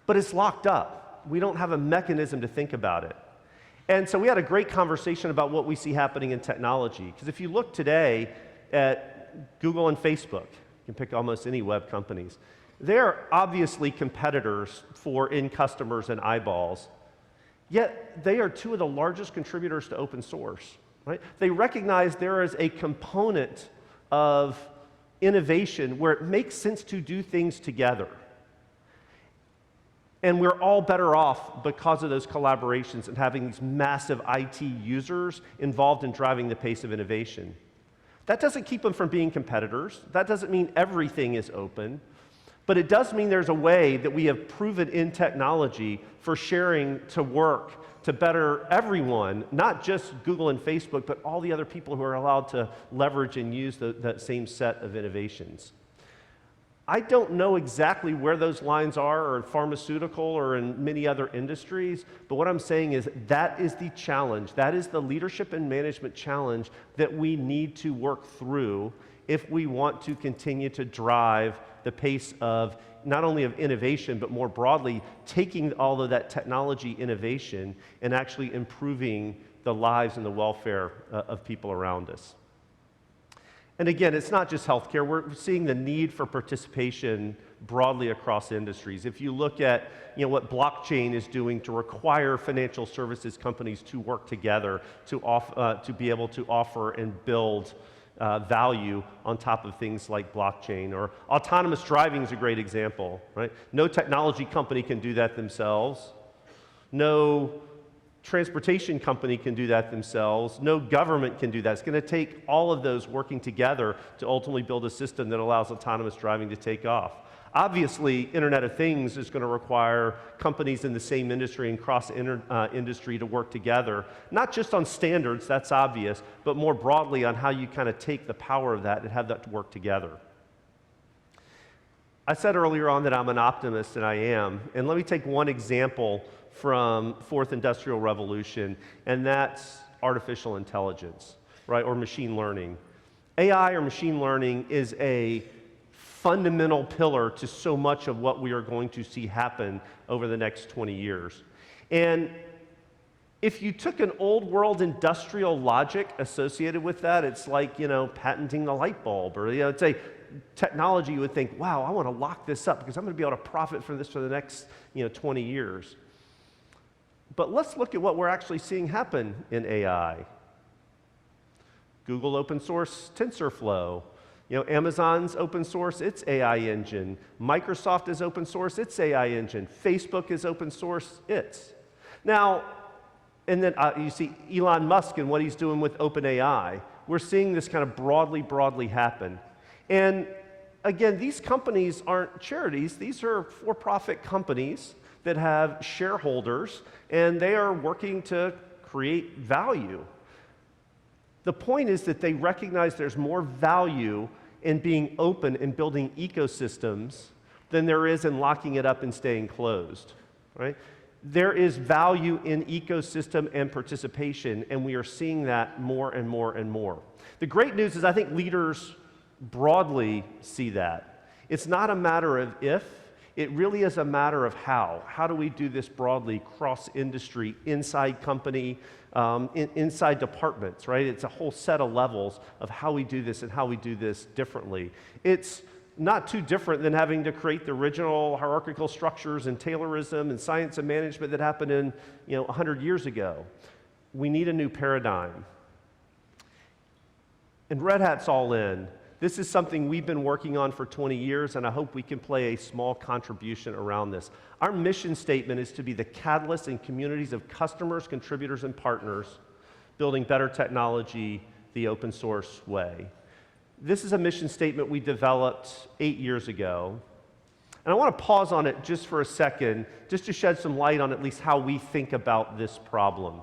[SPEAKER 7] but it's locked up. We don't have a mechanism to think about it. And so we had a great conversation about what we see happening in technology, because if you look today at Google and Facebook, you can pick almost any web companies, they're obviously competitors for end customers and eyeballs, yet they are two of the largest contributors to open source, right? They recognize there is a component of innovation where it makes sense to do things together. And we're all better off because of those collaborations and having these massive IT users involved in driving the pace of innovation. That doesn't keep them from being competitors. That doesn't mean everything is open. But it does mean there's a way that we have proven in technology for sharing to work to better everyone, not just Google and Facebook, but all the other people who are allowed to leverage and use that same set of innovations. I don't know exactly where those lines are, or in pharmaceutical or in many other industries, but what I'm saying is that is the challenge. That is the leadership and management challenge that we need to work through if we want to continue to drive the pace of not only of innovation, but more broadly, taking all of that technology innovation and actually improving the lives and the welfare of people around us. And again, it's not just healthcare. We're seeing the need for participation broadly across industries. If you look at what blockchain is doing to require financial services companies to work together to be able to offer and build value on top of things like blockchain, or autonomous driving is a great example, right? No technology company can do that themselves. No transportation company can do that themselves. No government can do that. It's going to take all of those working together to ultimately build a system that allows autonomous driving to take off. Obviously, Internet of Things is going to require companies in the same industry and cross-industry to work together, not just on standards, that's obvious, but more broadly on how you kind of take the power of that and have that work together. I said earlier on that I'm an optimist, and I am. And let me take one example from Fourth Industrial Revolution, and that's artificial intelligence, right, or machine learning. AI or machine learning is a fundamental pillar to so much of what we are going to see happen over the next 20 years. And if you took an old world industrial logic associated with that, it's like, patenting the light bulb, or, it's a technology you would think, wow, I want to lock this up because I'm going to be able to profit from this for the next, 20 years. But let's look at what we're actually seeing happen in AI. Google open source TensorFlow. Amazon's open source its AI engine. Microsoft is open source its AI engine. Facebook is open source its. Now, and then you see Elon Musk and what he's doing with OpenAI. We're seeing this kind of broadly happen. And again, these companies aren't charities. These are for-profit companies that have shareholders, and they are working to create value. The point is that they recognize there's more value in being open and building ecosystems than there is in locking it up and staying closed, right? There is value in ecosystem and participation, and we are seeing that more and more and more. The great news is I think leaders broadly see that. It's not a matter of if, it really is a matter of how. How do we do this broadly, cross-industry, inside company, inside departments, right? It's a whole set of levels of how we do this and how we do this differently. It's not too different than having to create the original hierarchical structures and Taylorism and science and management that happened in 100 years ago. We need a new paradigm. And Red Hat's all in. This is something we've been working on for 20 years, and I hope we can play a small contribution around this. Our mission statement is to be the catalyst in communities of customers, contributors, and partners, building better technology the open source way. This is a mission statement we developed 8 years ago. And I want to pause on it just for a second, just to shed some light on at least how we think about this problem.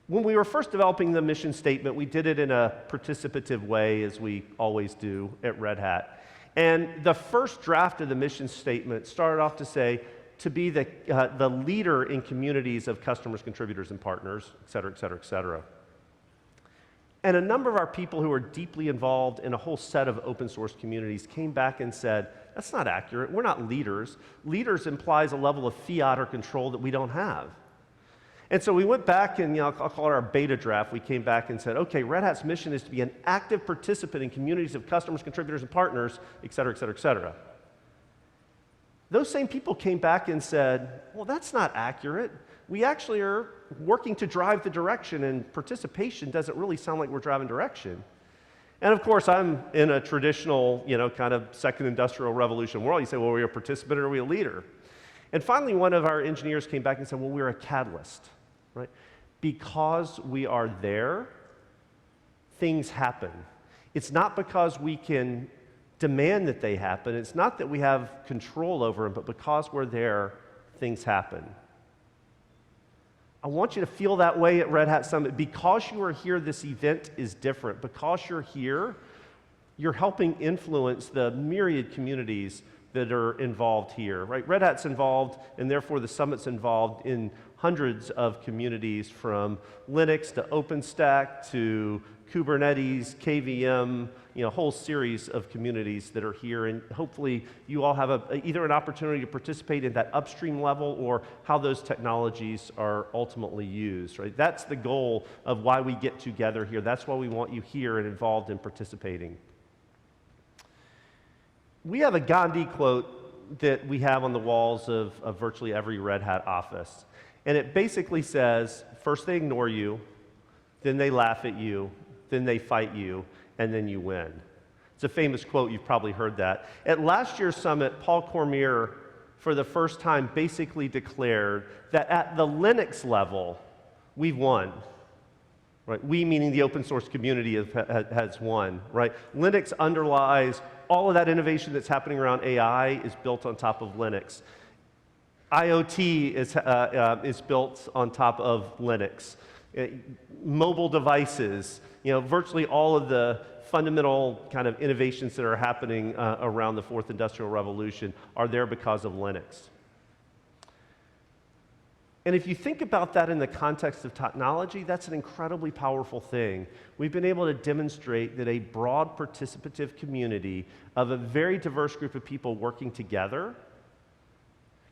[SPEAKER 7] When we were first developing the mission statement, we did it in a participative way, as we always do at Red Hat. And the first draft of the mission statement started off to say, to be the leader in communities of customers, contributors, and partners, et cetera, et cetera, et cetera. And a number of our people who are deeply involved in a whole set of open source communities came back and said, that's not accurate. We're not leaders. Leaders implies a level of fiat or control that we don't have. And so we went back and, I'll call it our beta draft. We came back and said, okay, Red Hat's mission is to be an active participant in communities of customers, contributors, and partners, et cetera, et cetera, et cetera. Those same people came back and said, well, that's not accurate. We actually are working to drive the direction, and participation doesn't really sound like we're driving direction. And of course, I'm in a traditional, kind of second industrial revolution world. You say, well, are we a participant or are we a leader? And finally, one of our engineers came back and said, well, we're a catalyst, right? Because we are there, things happen. It's not because we can demand that they happen. It's not that we have control over them, but because we're there, things happen. I want you to feel that way at Red Hat Summit. Because you are here, this event is different. Because you're here, you're helping influence the myriad communities that are involved here, right? Red Hat's involved, and therefore the Summit's involved in hundreds of communities, from Linux to OpenStack to Kubernetes, KVM, a whole series of communities that are here, and hopefully you all have either an opportunity to participate in that upstream level or how those technologies are ultimately used, right? That's the goal of why we get together here. That's why we want you here and involved in participating. We have a Gandhi quote that we have on the walls of virtually every Red Hat office, and it basically says, first they ignore you, then they laugh at you, then they fight you, and then you win. It's a famous quote. You've probably heard that. At last year's summit, Paul Cormier, for the first time, basically declared that at the Linux level, we've won. Right? We, meaning the open source community, has won. Right? Linux underlies all of that innovation that's happening around AI is built on top of Linux. IoT is built on top of Linux. Mobile devices, virtually all of the fundamental kind of innovations that are happening around the fourth industrial revolution are there because of Linux. And if you think about that in the context of technology, that's an incredibly powerful thing. We've been able to demonstrate that a broad participative community of a very diverse group of people working together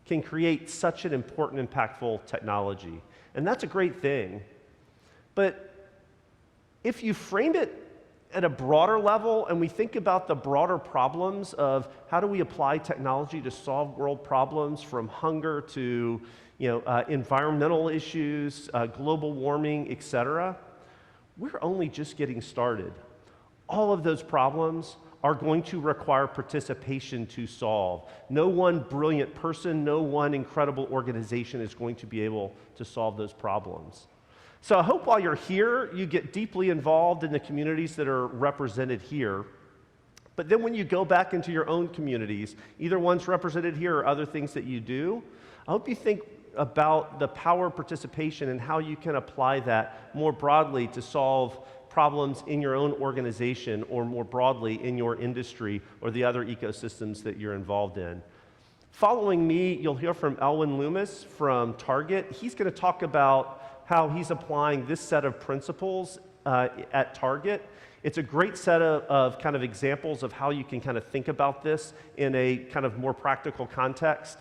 [SPEAKER 7] can create such an important, impactful technology. And that's a great thing. But if you frame it at a broader level and we think about the broader problems of how do we apply technology to solve world problems, from hunger to environmental issues, global warming, et cetera, we're only just getting started. All of those problems are going to require participation to solve. No one brilliant person, no one incredible organization is going to be able to solve those problems. So I hope while you're here, you get deeply involved in the communities that are represented here. But then when you go back into your own communities, either ones represented here or other things that you do, I hope you think about the power of participation and how you can apply that more broadly to solve problems in your own organization or more broadly in your industry or the other ecosystems that you're involved in. Following me, you'll hear from Elwin Loomis from Target. He's going to talk about how he's applying this set of principles at Target. It's a great set of kind of examples of how you can kind of think about this in a kind of more practical context.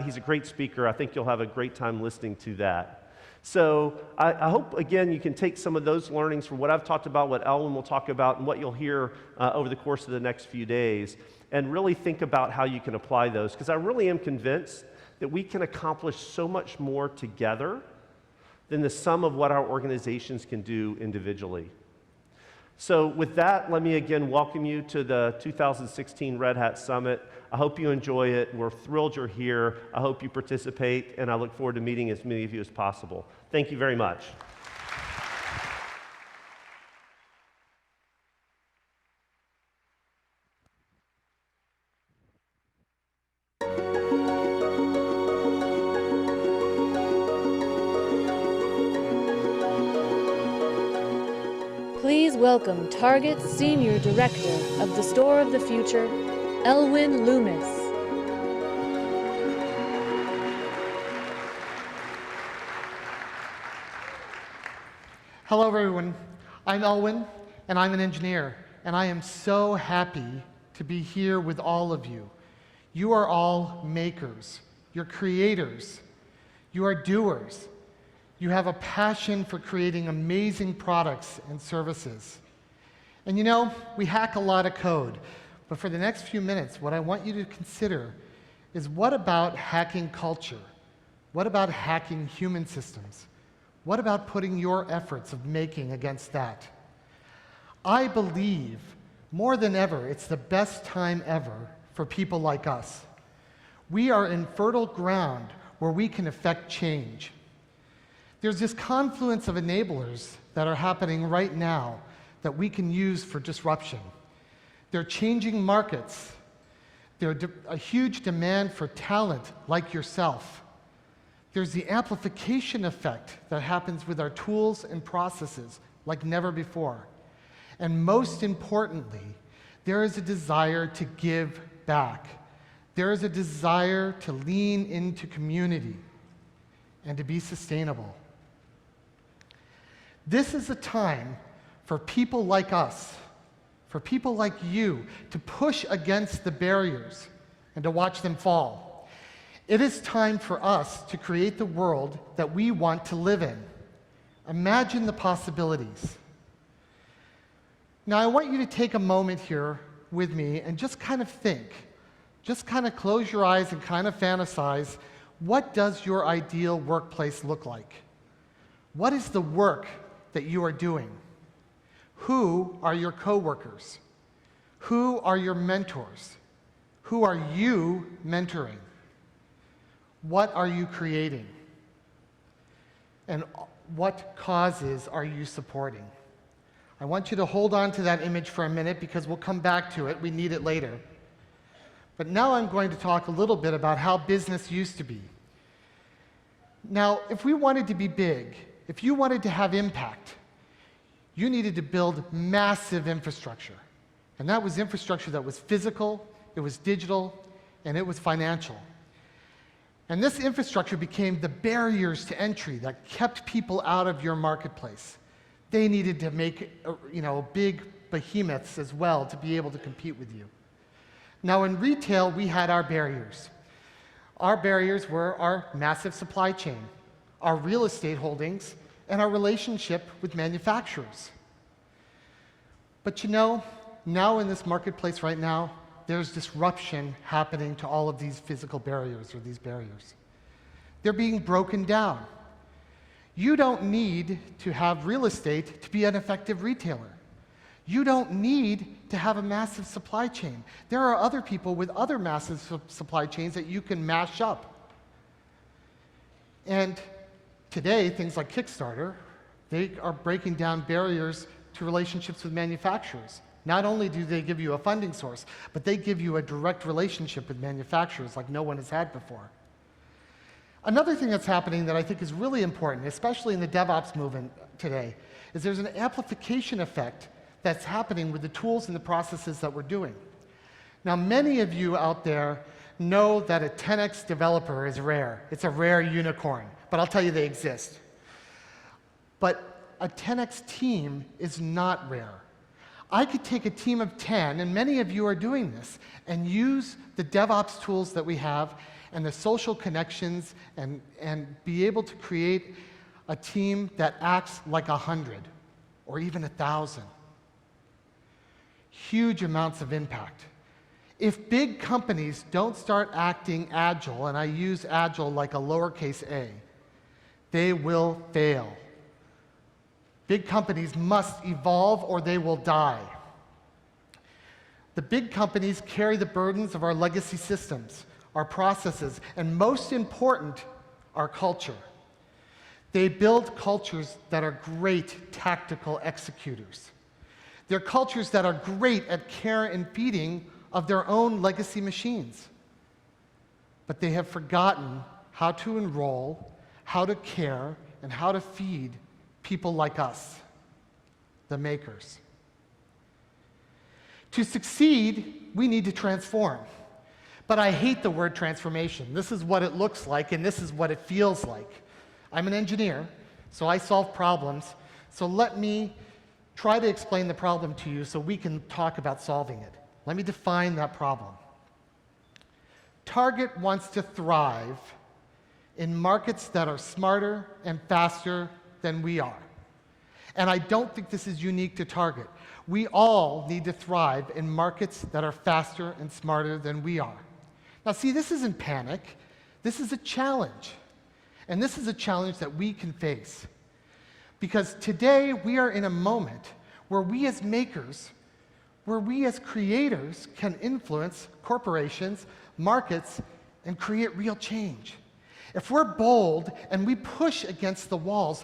[SPEAKER 7] He's a great speaker. I think you'll have a great time listening to that. So I hope, again, you can take some of those learnings from what I've talked about, what Elwin will talk about, and what you'll hear over the course of the next few days, and really think about how you can apply those, because I really am convinced that we can accomplish so much more together than the sum of what our organizations can do individually. So with that, let me again welcome you to the 2016 Red Hat Summit. I hope you enjoy it. We're thrilled you're here. I hope you participate, and I look forward to meeting as many of you as possible. Thank you very much.
[SPEAKER 1] Please welcome Target's Senior Director of the Store of the Future, Elwin Loomis.
[SPEAKER 11] Hello, everyone. I'm Elwin, and I'm an engineer, and I am so happy to be here with all of you. You are all makers. You're creators. You are doers. You have a passion for creating amazing products and services. And you know, we hack a lot of code, but for the next few minutes, what I want you to consider is, what about hacking culture? What about hacking human systems? What about putting your efforts of making against that? I believe, more than ever, it's the best time ever for people like us. We are in fertile ground where we can affect change. There's this confluence of enablers that are happening right now that we can use for disruption. They're changing markets. There's a huge demand for talent like yourself. There's the amplification effect that happens with our tools and processes like never before. And most importantly, there is a desire to give back. There is a desire to lean into community and to be sustainable. This is a time for people like us, for people like you, to push against the barriers and to watch them fall. It is time for us to create the world that we want to live in. Imagine the possibilities. Now, I want you to take a moment here with me and just kind of think. Just kind of close your eyes and kind of fantasize, what does your ideal workplace look like? What is the work that you are doing? Who are your coworkers? Who are your mentors? Who are you mentoring? What are you creating? And what causes are you supporting? I want you to hold on to that image for a minute because we'll come back to it. We need it later. But now I'm going to talk a little bit about how business used to be. Now, if we wanted to be big, if you wanted to have impact, you needed to build massive infrastructure. And that was infrastructure that was physical, it was digital, and it was financial. And this infrastructure became the barriers to entry that kept people out of your marketplace. They needed to make big behemoths as well to be able to compete with you. Now in retail, we had our barriers. Our barriers were our massive supply chain, our real estate holdings, and our relationship with manufacturers. But now in this marketplace right now, there's disruption happening to all of these physical barriers or these barriers. They're being broken down. You don't need to have real estate to be an effective retailer. You don't need to have a massive supply chain. There are other people with other massive supply chains that you can mash up. And today, things like Kickstarter, they are breaking down barriers to relationships with manufacturers. Not only do they give you a funding source, but they give you a direct relationship with manufacturers like no one has had before. Another thing that's happening that I think is really important, especially in the DevOps movement today, is there's an amplification effect that's happening with the tools and the processes that we're doing. Now, many of you out there know that a 10x developer is rare. It's a rare unicorn, but I'll tell you they exist. But a 10x team is not rare. I could take a team of 10, and many of you are doing this, and use the DevOps tools that we have and the social connections and be able to create a team that acts like 100 or even 1,000. Huge amounts of impact. If big companies don't start acting agile, and I use agile like a lowercase a, they will fail. Big companies must evolve or they will die. The big companies carry the burdens of our legacy systems, our processes, and most important, our culture. They build cultures that are great tactical executors. They're cultures that are great at care and feeding of their own legacy machines. But they have forgotten how to enroll, how to care, and how to feed people like us, the makers. To succeed, we need to transform. But I hate the word transformation. This is what it looks like, and this is what it feels like. I'm an engineer, so I solve problems. So let me try to explain the problem to you so we can talk about solving it. Let me define that problem. Target wants to thrive in markets that are smarter and faster than we are. And I don't think this is unique to Target. We all need to thrive in markets that are faster and smarter than we are. Now see, this isn't panic. This is a challenge. And this is a challenge that we can face. Because today we are in a moment where we as makers, where we as creators can influence corporations, markets, and create real change. If we're bold and we push against the walls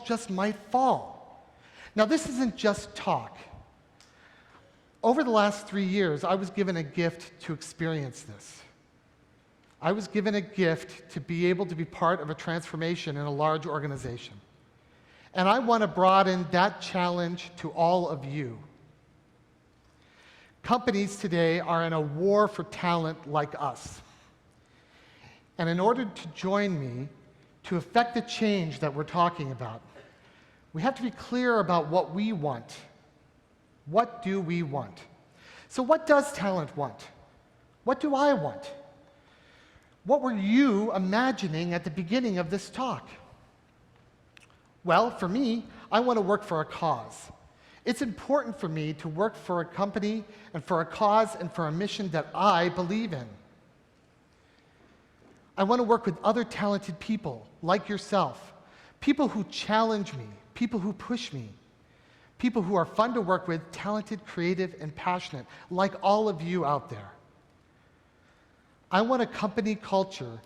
[SPEAKER 11] just might fall. Now, this isn't just talk. Over the last 3 years, I was given a gift to experience this. I was given a gift to be able to be part of a transformation in a large organization. And I want to broaden that challenge to all of you. Companies today are in a war for talent like us. And in order to join me to effect the change that we're talking about, we have to be clear about what we want. What do we want? So what does talent want? What do I want? What were you imagining at the beginning of this talk? Well, for me, I want to work for a cause. It's important for me to work for a company and for a cause and for a mission that I believe in. I want to work with other talented people like yourself, people who challenge me, people who push me, people who are fun to work with, talented, creative, and passionate, like all of you out there. I want a company culture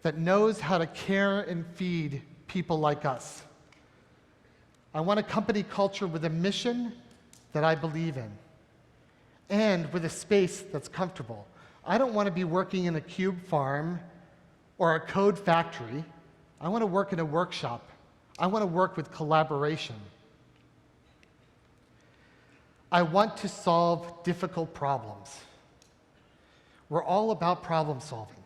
[SPEAKER 11] that knows how to care and feed people like us. I want a company culture with a mission that I believe in, and with a space that's comfortable. I don't want to be working in a cube farm or a code factory. I want to work in a workshop. I want to work with collaboration. I want to solve difficult problems. We're all about problem solving.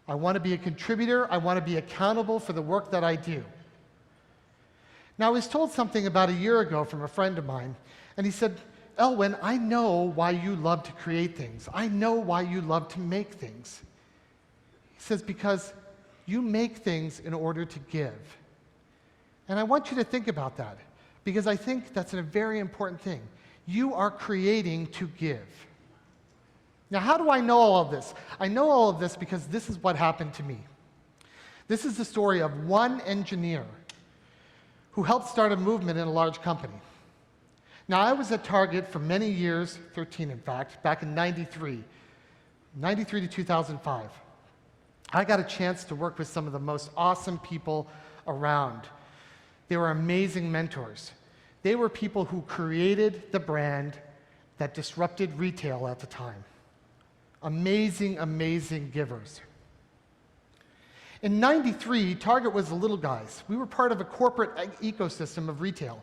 [SPEAKER 11] I want to be a contributor. I want to be accountable for the work that I do. Now, I was told something about a year ago from a friend of mine, and he said, Elwin, I know why you love to create things. I know why you love to make things. He says, because you make things in order to give. And I want you to think about that, because I think that's a very important thing. You are creating to give. Now, how do I know all of this? I know all of this because this is what happened to me. This is the story of one engineer who helped start a movement in a large company. Now, I was at Target for many years, 13 in fact, back in 93 to 2005. I got a chance to work with some of the most awesome people around. They were amazing mentors. They were people who created the brand that disrupted retail at the time. Amazing, amazing givers. In 93, Target was the little guys. We were part of a corporate ecosystem of retail.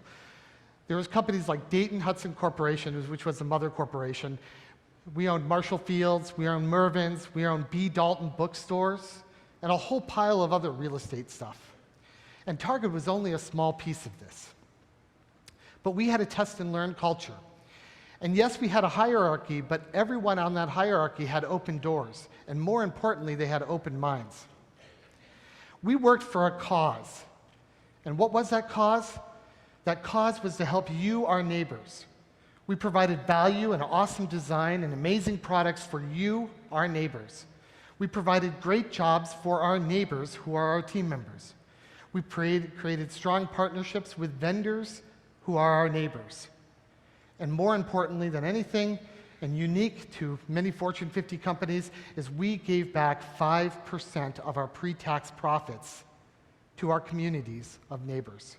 [SPEAKER 11] There was companies like Dayton Hudson Corporation, which was the mother corporation. We owned Marshall Field's, we owned Mervyn's, we owned B. Dalton bookstores, and a whole pile of other real estate stuff. And Target was only a small piece of this. But we had a test and learn culture. And yes, we had a hierarchy, but everyone on that hierarchy had open doors. And more importantly, they had open minds. We worked for a cause. And what was that cause? That cause was to help you, our neighbors. We provided value and awesome design and amazing products for you, our neighbors. We provided great jobs for our neighbors who are our team members. We created strong partnerships with vendors who are our neighbors. And more importantly than anything, and unique to many Fortune 50 companies, is we gave back 5% of our pre-tax profits to our communities of neighbors.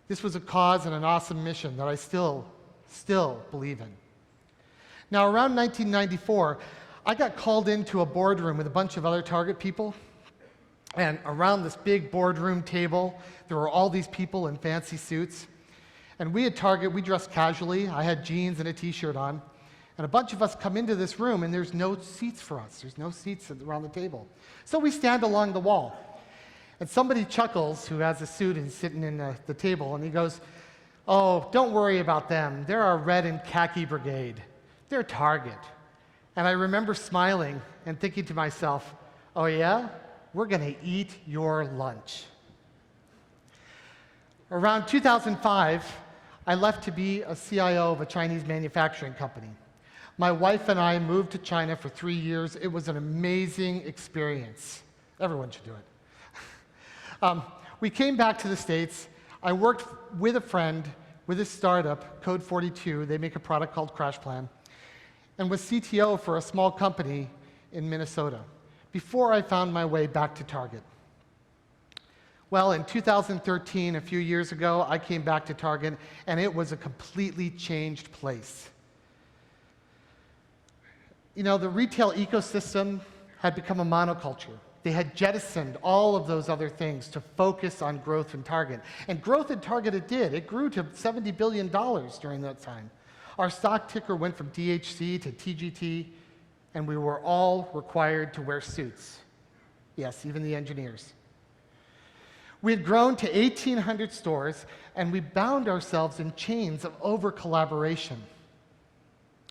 [SPEAKER 11] This was a cause and an awesome mission that I still believe in. Now, around 1994, I got called into a boardroom with a bunch of other Target people. And around this big boardroom table, there were all these people in fancy suits. And we at Target, we dressed casually. I had jeans and a t-shirt on. And a bunch of us come into this room, and there's no seats for us. There's no seats around the table. So we stand along the wall. And somebody chuckles, who has a suit and sitting in the table, and he goes, "Oh, don't worry about them. They're our red and khaki brigade. They're Target." And I remember smiling and thinking to myself, "Oh yeah? We're going to eat your lunch." Around 2005, I left to be a CIO of a Chinese manufacturing company. My wife and I moved to China for 3 years. It was an amazing experience. Everyone should do it. We came back to the States. I worked with a friend with a startup, Code 42. They make a product called Crash Plan, and was CTO for a small company in Minnesota before I found my way back to Target. Well, in 2013, a few years ago, I came back to Target, and it was a completely changed place. You know, the retail ecosystem had become a monoculture. They had jettisoned all of those other things to focus on growth in Target. And growth in Target it did. It grew to $70 billion during that time. Our stock ticker went from DHC to TGT, and we were all required to wear suits. Yes, even the engineers. We had grown to 1,800 stores, and we bound ourselves in chains of over-collaboration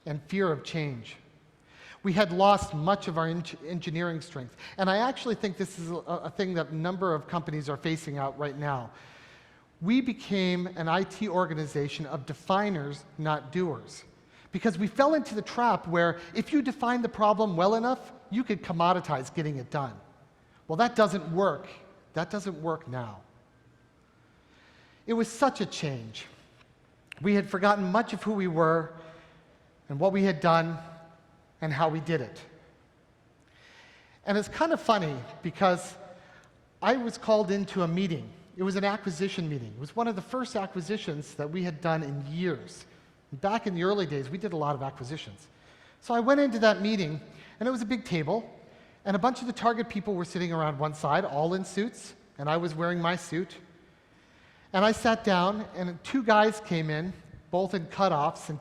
[SPEAKER 11] and fear of change. We had lost much of our engineering strength. And I actually think this is a thing that a number of companies are facing out right now. We became an IT organization of definers, not doers. Because we fell into the trap where if you define the problem well enough, you could commoditize getting it done. Well, that doesn't work. That doesn't work now. It was such a change. We had forgotten much of who we were and what we had done and how we did it. And it's kind of funny because I was called into a meeting. It was an acquisition meeting. It was one of the first acquisitions that we had done in years. Back in the early days, we did a lot of acquisitions. So I went into that meeting, and it was a big table, and a bunch of the Target people were sitting around one side, all in suits, and I was wearing my suit. And I sat down, and two guys came in, both in cutoffs and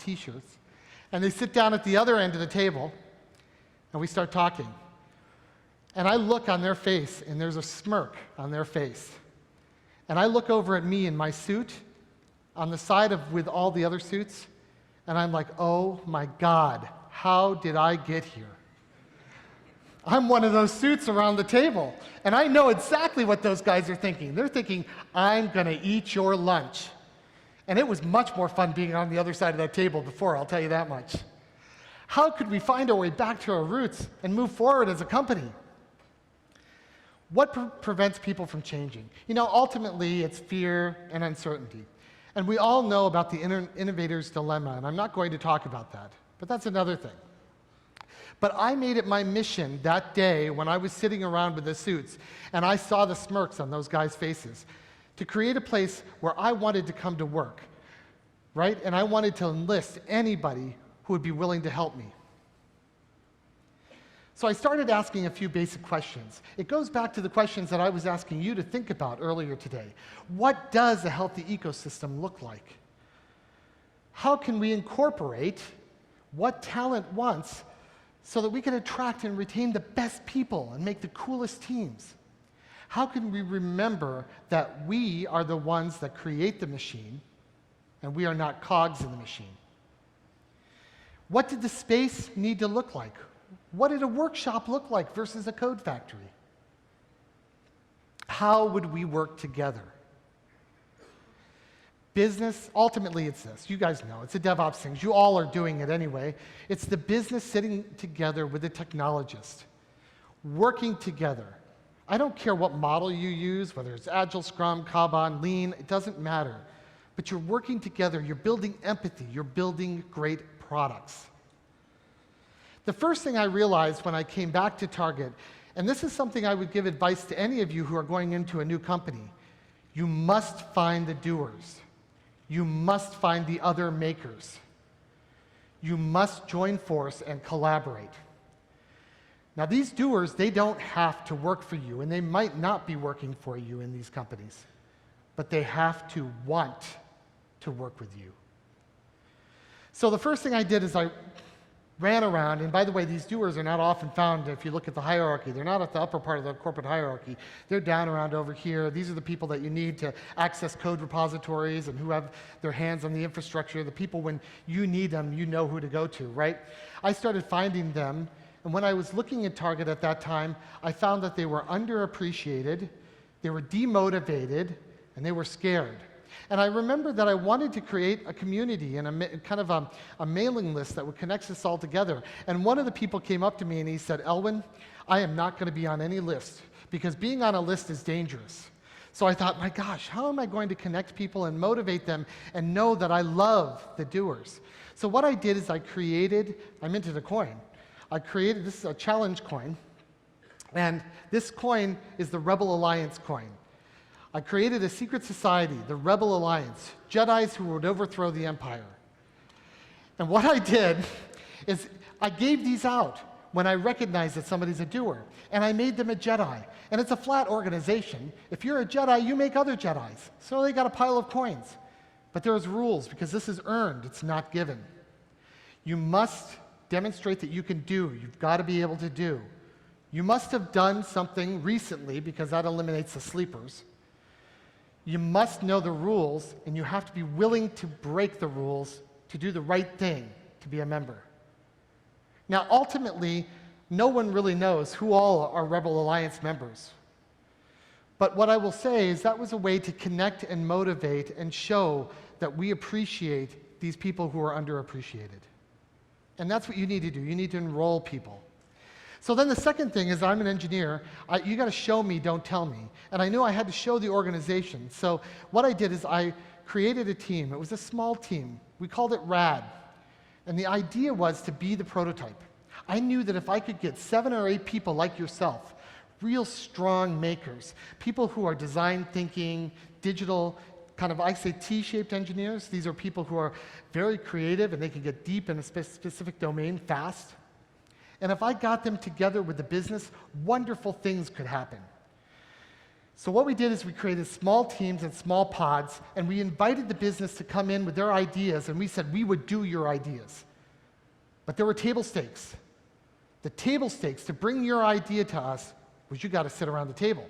[SPEAKER 11] And I look on their face, and there's a smirk on their face. And I look over at me in my suit, on the side with all the other suits, and I'm like, oh my God, how did I get here? I'm one of those suits around the table, and I know exactly what those guys are thinking. They're thinking, I'm gonna eat your lunch. And it was much more fun being on the other side of that table before, I'll tell you that much. How could we find our way back to our roots and move forward as a company? What prevents people from changing? You know, ultimately, it's fear and uncertainty. And we all know about the innovator's dilemma, and I'm not going to talk about that, but that's another thing. But I made it my mission that day when I was sitting around with the suits, and I saw the smirks on those guys' faces, to create a place where I wanted to come to work, right? And I wanted to enlist anybody who would be willing to help me. So I started asking a few basic questions. It goes back to the questions that I was asking you to think about earlier today. What does a healthy ecosystem look like? How can we incorporate what talent wants so that we can attract and retain the best people and make the coolest teams? How can we remember that we are the ones that create the machine and we are not cogs in the machine? What did the space need to look like? What did a workshop look like versus a code factory? How would we work together? Business, ultimately it's this. You guys know, it's a DevOps thing. You all are doing it anyway. It's the business sitting together with the technologist, working together. I don't care what model you use, whether it's Agile, Scrum, Kanban, Lean, it doesn't matter. But you're working together, you're building empathy, you're building great products. The first thing I realized when I came back to Target, and this is something I would give advice to any of you who are going into a new company, you must find the doers. You must find the other makers. You must join force and collaborate. Now, these doers, they don't have to work for you, and they might not be working for you in these companies, but they have to want to work with you. So the first thing I did is I ran around, and by the way, these doers are not often found if you look at the hierarchy. They're not at the upper part of the corporate hierarchy. They're down around over here. These are the people that you need to access code repositories and who have their hands on the infrastructure. The people, when you need them, you know who to go to, right? I started finding them, and when I was looking at Target at that time, I found that they were underappreciated, they were demotivated, and they were scared. And I remember that I wanted to create a community and a mailing list that would connect us all together. And one of the people came up to me and he said, Elwin, I am not going to be on any list because being on a list is dangerous. So I thought, my gosh, how am I going to connect people and motivate them and know that I love the doers? So what I did is I minted a coin. This is a challenge coin. And this coin is the Rebel Alliance coin. I created a secret society, the Rebel Alliance, Jedis who would overthrow the Empire. And what I did is I gave these out when I recognized that somebody's a doer, and I made them a Jedi. And it's a flat organization. If you're a Jedi, you make other Jedis. So they got a pile of coins. But there's rules, because this is earned, it's not given. You must demonstrate that you can do. You've got to be able to do. You must have done something recently, because that eliminates the sleepers. You must know the rules, and you have to be willing to break the rules to do the right thing, to be a member. Now, ultimately, no one really knows who all are Rebel Alliance members. But what I will say is that was a way to connect and motivate and show that we appreciate these people who are underappreciated. And that's what you need to do. You need to enroll people. So then the second thing is, I'm an engineer. You got to show me, don't tell me. And I knew I had to show the organization. So what I did is I created a team. It was a small team. We called it RAD. And the idea was to be the prototype. I knew that if I could get 7 or 8 people like yourself, real strong makers, people who are design thinking, digital, I say T-shaped engineers. These are people who are very creative and they can get deep in a specific domain fast. And if I got them together with the business, wonderful things could happen. So what we did is we created small teams and small pods, and we invited the business to come in with their ideas, and we said we would do your ideas. But there were table stakes. The table stakes to bring your idea to us was you got to sit around the table.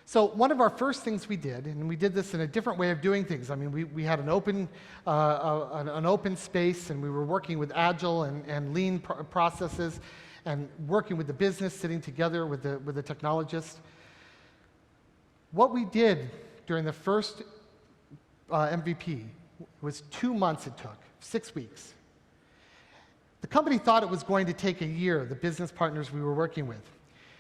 [SPEAKER 11] So one of our first things we did, and we did this in a different way of doing things. I mean, we had an open space, and we were working with agile and lean processes, and working with the business, sitting together with the technologists. What we did during the first MVP was 2 months it took, 6 weeks. The company thought it was going to take a year, the business partners we were working with.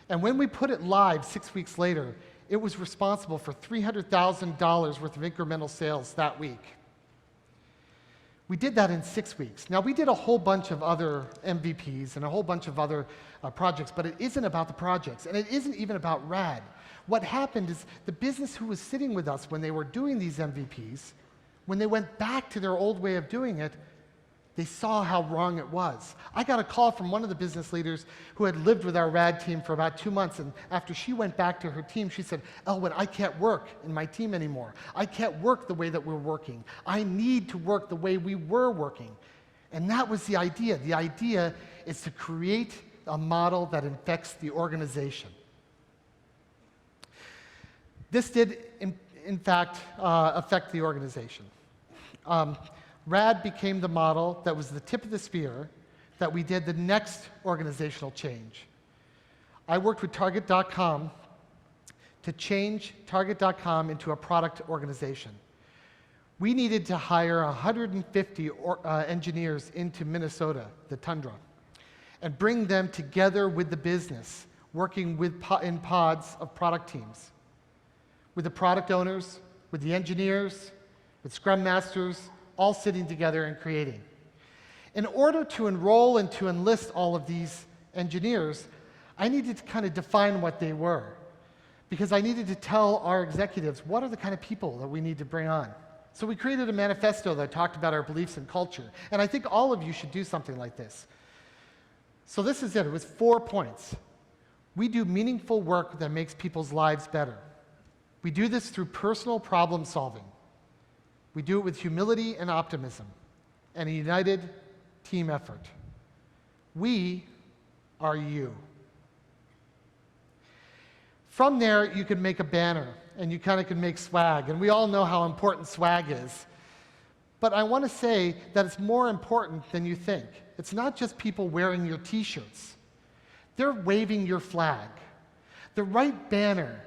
[SPEAKER 11] And when we put it live 6 weeks later, it was responsible for $300,000 worth of incremental sales that week. We did that in 6 weeks. Now, we did a whole bunch of other MVPs and a whole bunch of other projects, but it isn't about the projects, and it isn't even about RAD. What happened is the business who was sitting with us when they were doing these MVPs, when they went back to their old way of doing it, they saw how wrong it was. I got a call from one of the business leaders who had lived with our RAD team for about 2 months, and after she went back to her team, she said, Elwin, I can't work in my team anymore. I can't work the way that we're working. I need to work the way we were working. And that was the idea. The idea is to create a model that infects the organization. This did, in fact, affect the organization. RAD became the model that was the tip of the spear that we did the next organizational change. I worked with Target.com to change Target.com into a product organization. We needed to hire 150 engineers into Minnesota, the tundra, and bring them together with the business, working in pods of product teams, with the product owners, with the engineers, with Scrum Masters, all sitting together and creating. In order to enroll and to enlist all of these engineers, I needed to kind of define what they were, because I needed to tell our executives what are the kind of people that we need to bring on. So we created a manifesto that talked about our beliefs and culture, and I think all of you should do something like this. So this is it. It was 4 points. We do meaningful work that makes people's lives better. We do this through personal problem solving. We do it with humility and optimism and a united team effort. We are you. From there, you can make a banner, and you kind of can make swag, and we all know how important swag is. But I want to say that it's more important than you think. It's not just people wearing your t-shirts. They're waving your flag. The right banner,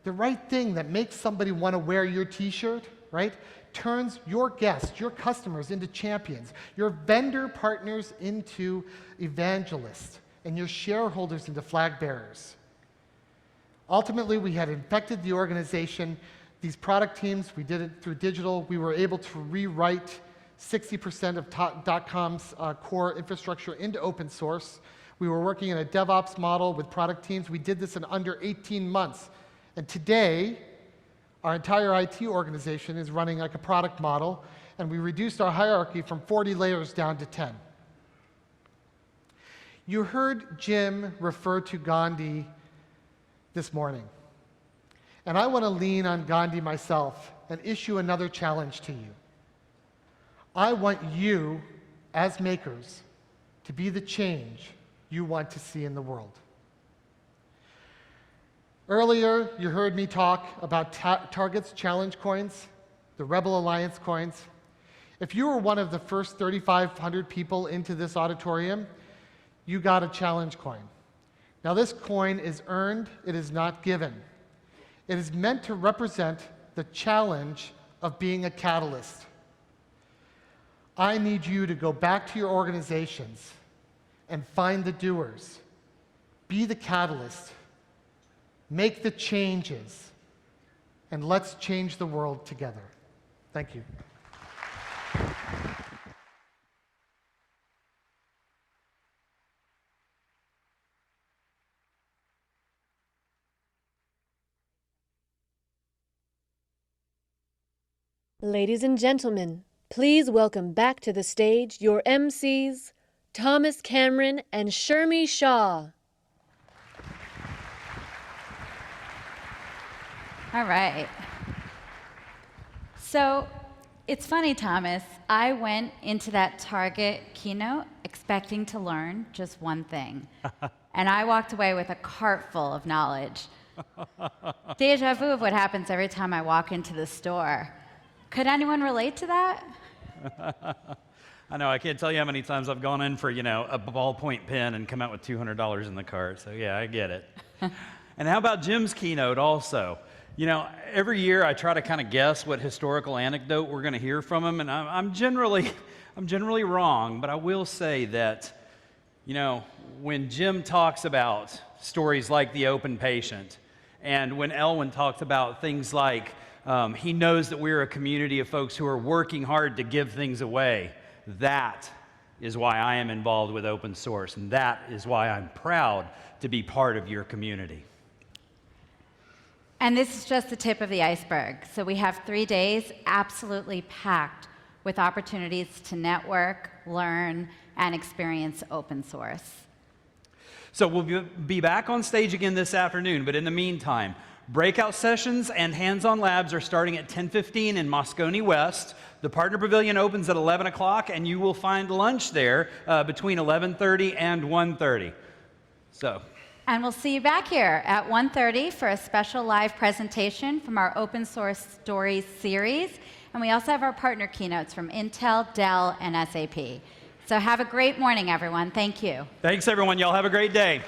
[SPEAKER 11] the right thing that makes somebody want to wear your t-shirt, right, turns your guests, your customers into champions, your vendor partners into evangelists, and your shareholders into flag bearers. Ultimately, we had infected the organization. These product teams, we did it through digital. We were able to rewrite 60% of .com's core infrastructure into open source. We were working in a DevOps model with product teams. We did this in under 18 months. And today, our entire IT organization is running like a product model, and we reduced our hierarchy from 40 layers down to 10. You heard Jim refer to Gandhi this morning. And I want to lean on Gandhi myself and issue another challenge to you. I want you, as makers, to be the change you want to see in the world. Earlier, you heard me talk about Target's challenge coins, the Rebel Alliance coins. If you were one of the first 3,500 people into this auditorium, you got a challenge coin. Now, this coin is earned, it is not given. It is meant to represent the challenge of being a catalyst. I need you to go back to your organizations and find the doers. Be the catalyst. Make the changes, and let's change the world together. Thank you.
[SPEAKER 1] Ladies and gentlemen, please welcome back to the stage your MCs, Thomas Cameron and Shermi Shaw.
[SPEAKER 3] All right. So it's funny, Thomas. I went into that Target keynote expecting to learn just one thing. and I walked away with a cart full of knowledge. Deja vu of what happens every time I walk into the store. Could anyone relate to that?
[SPEAKER 2] I know, I can't tell you how many times I've gone in for, a ballpoint pen and come out with $200 in the cart, so yeah, I get it. And how about Jim's keynote also? Every year I try to kind of guess what historical anecdote we're going to hear from him, and I'm generally wrong, but I will say that, when Jim talks about stories like the open patient, and when Elwyn talks about things like he knows that we're a community of folks who are working hard to give things away, that is why I am involved with open source, and that is why I'm proud to be part of your community.
[SPEAKER 3] And this is just the tip of the iceberg. So we have 3 days absolutely packed with opportunities to network, learn, and experience open source.
[SPEAKER 2] So we'll be back on stage again this afternoon, but in the meantime, breakout sessions and hands-on labs are starting at 10:15 in Moscone West. The Partner Pavilion opens at 11 o'clock, and you will find lunch there between 11:30 and 1:30.
[SPEAKER 3] And we'll see you back here at 1:30 for a special live presentation from our Open Source Stories series. And we also have our partner keynotes from Intel, Dell, and SAP. So have a great morning, everyone. Thank you.
[SPEAKER 2] Thanks, everyone. Y'all have a great day.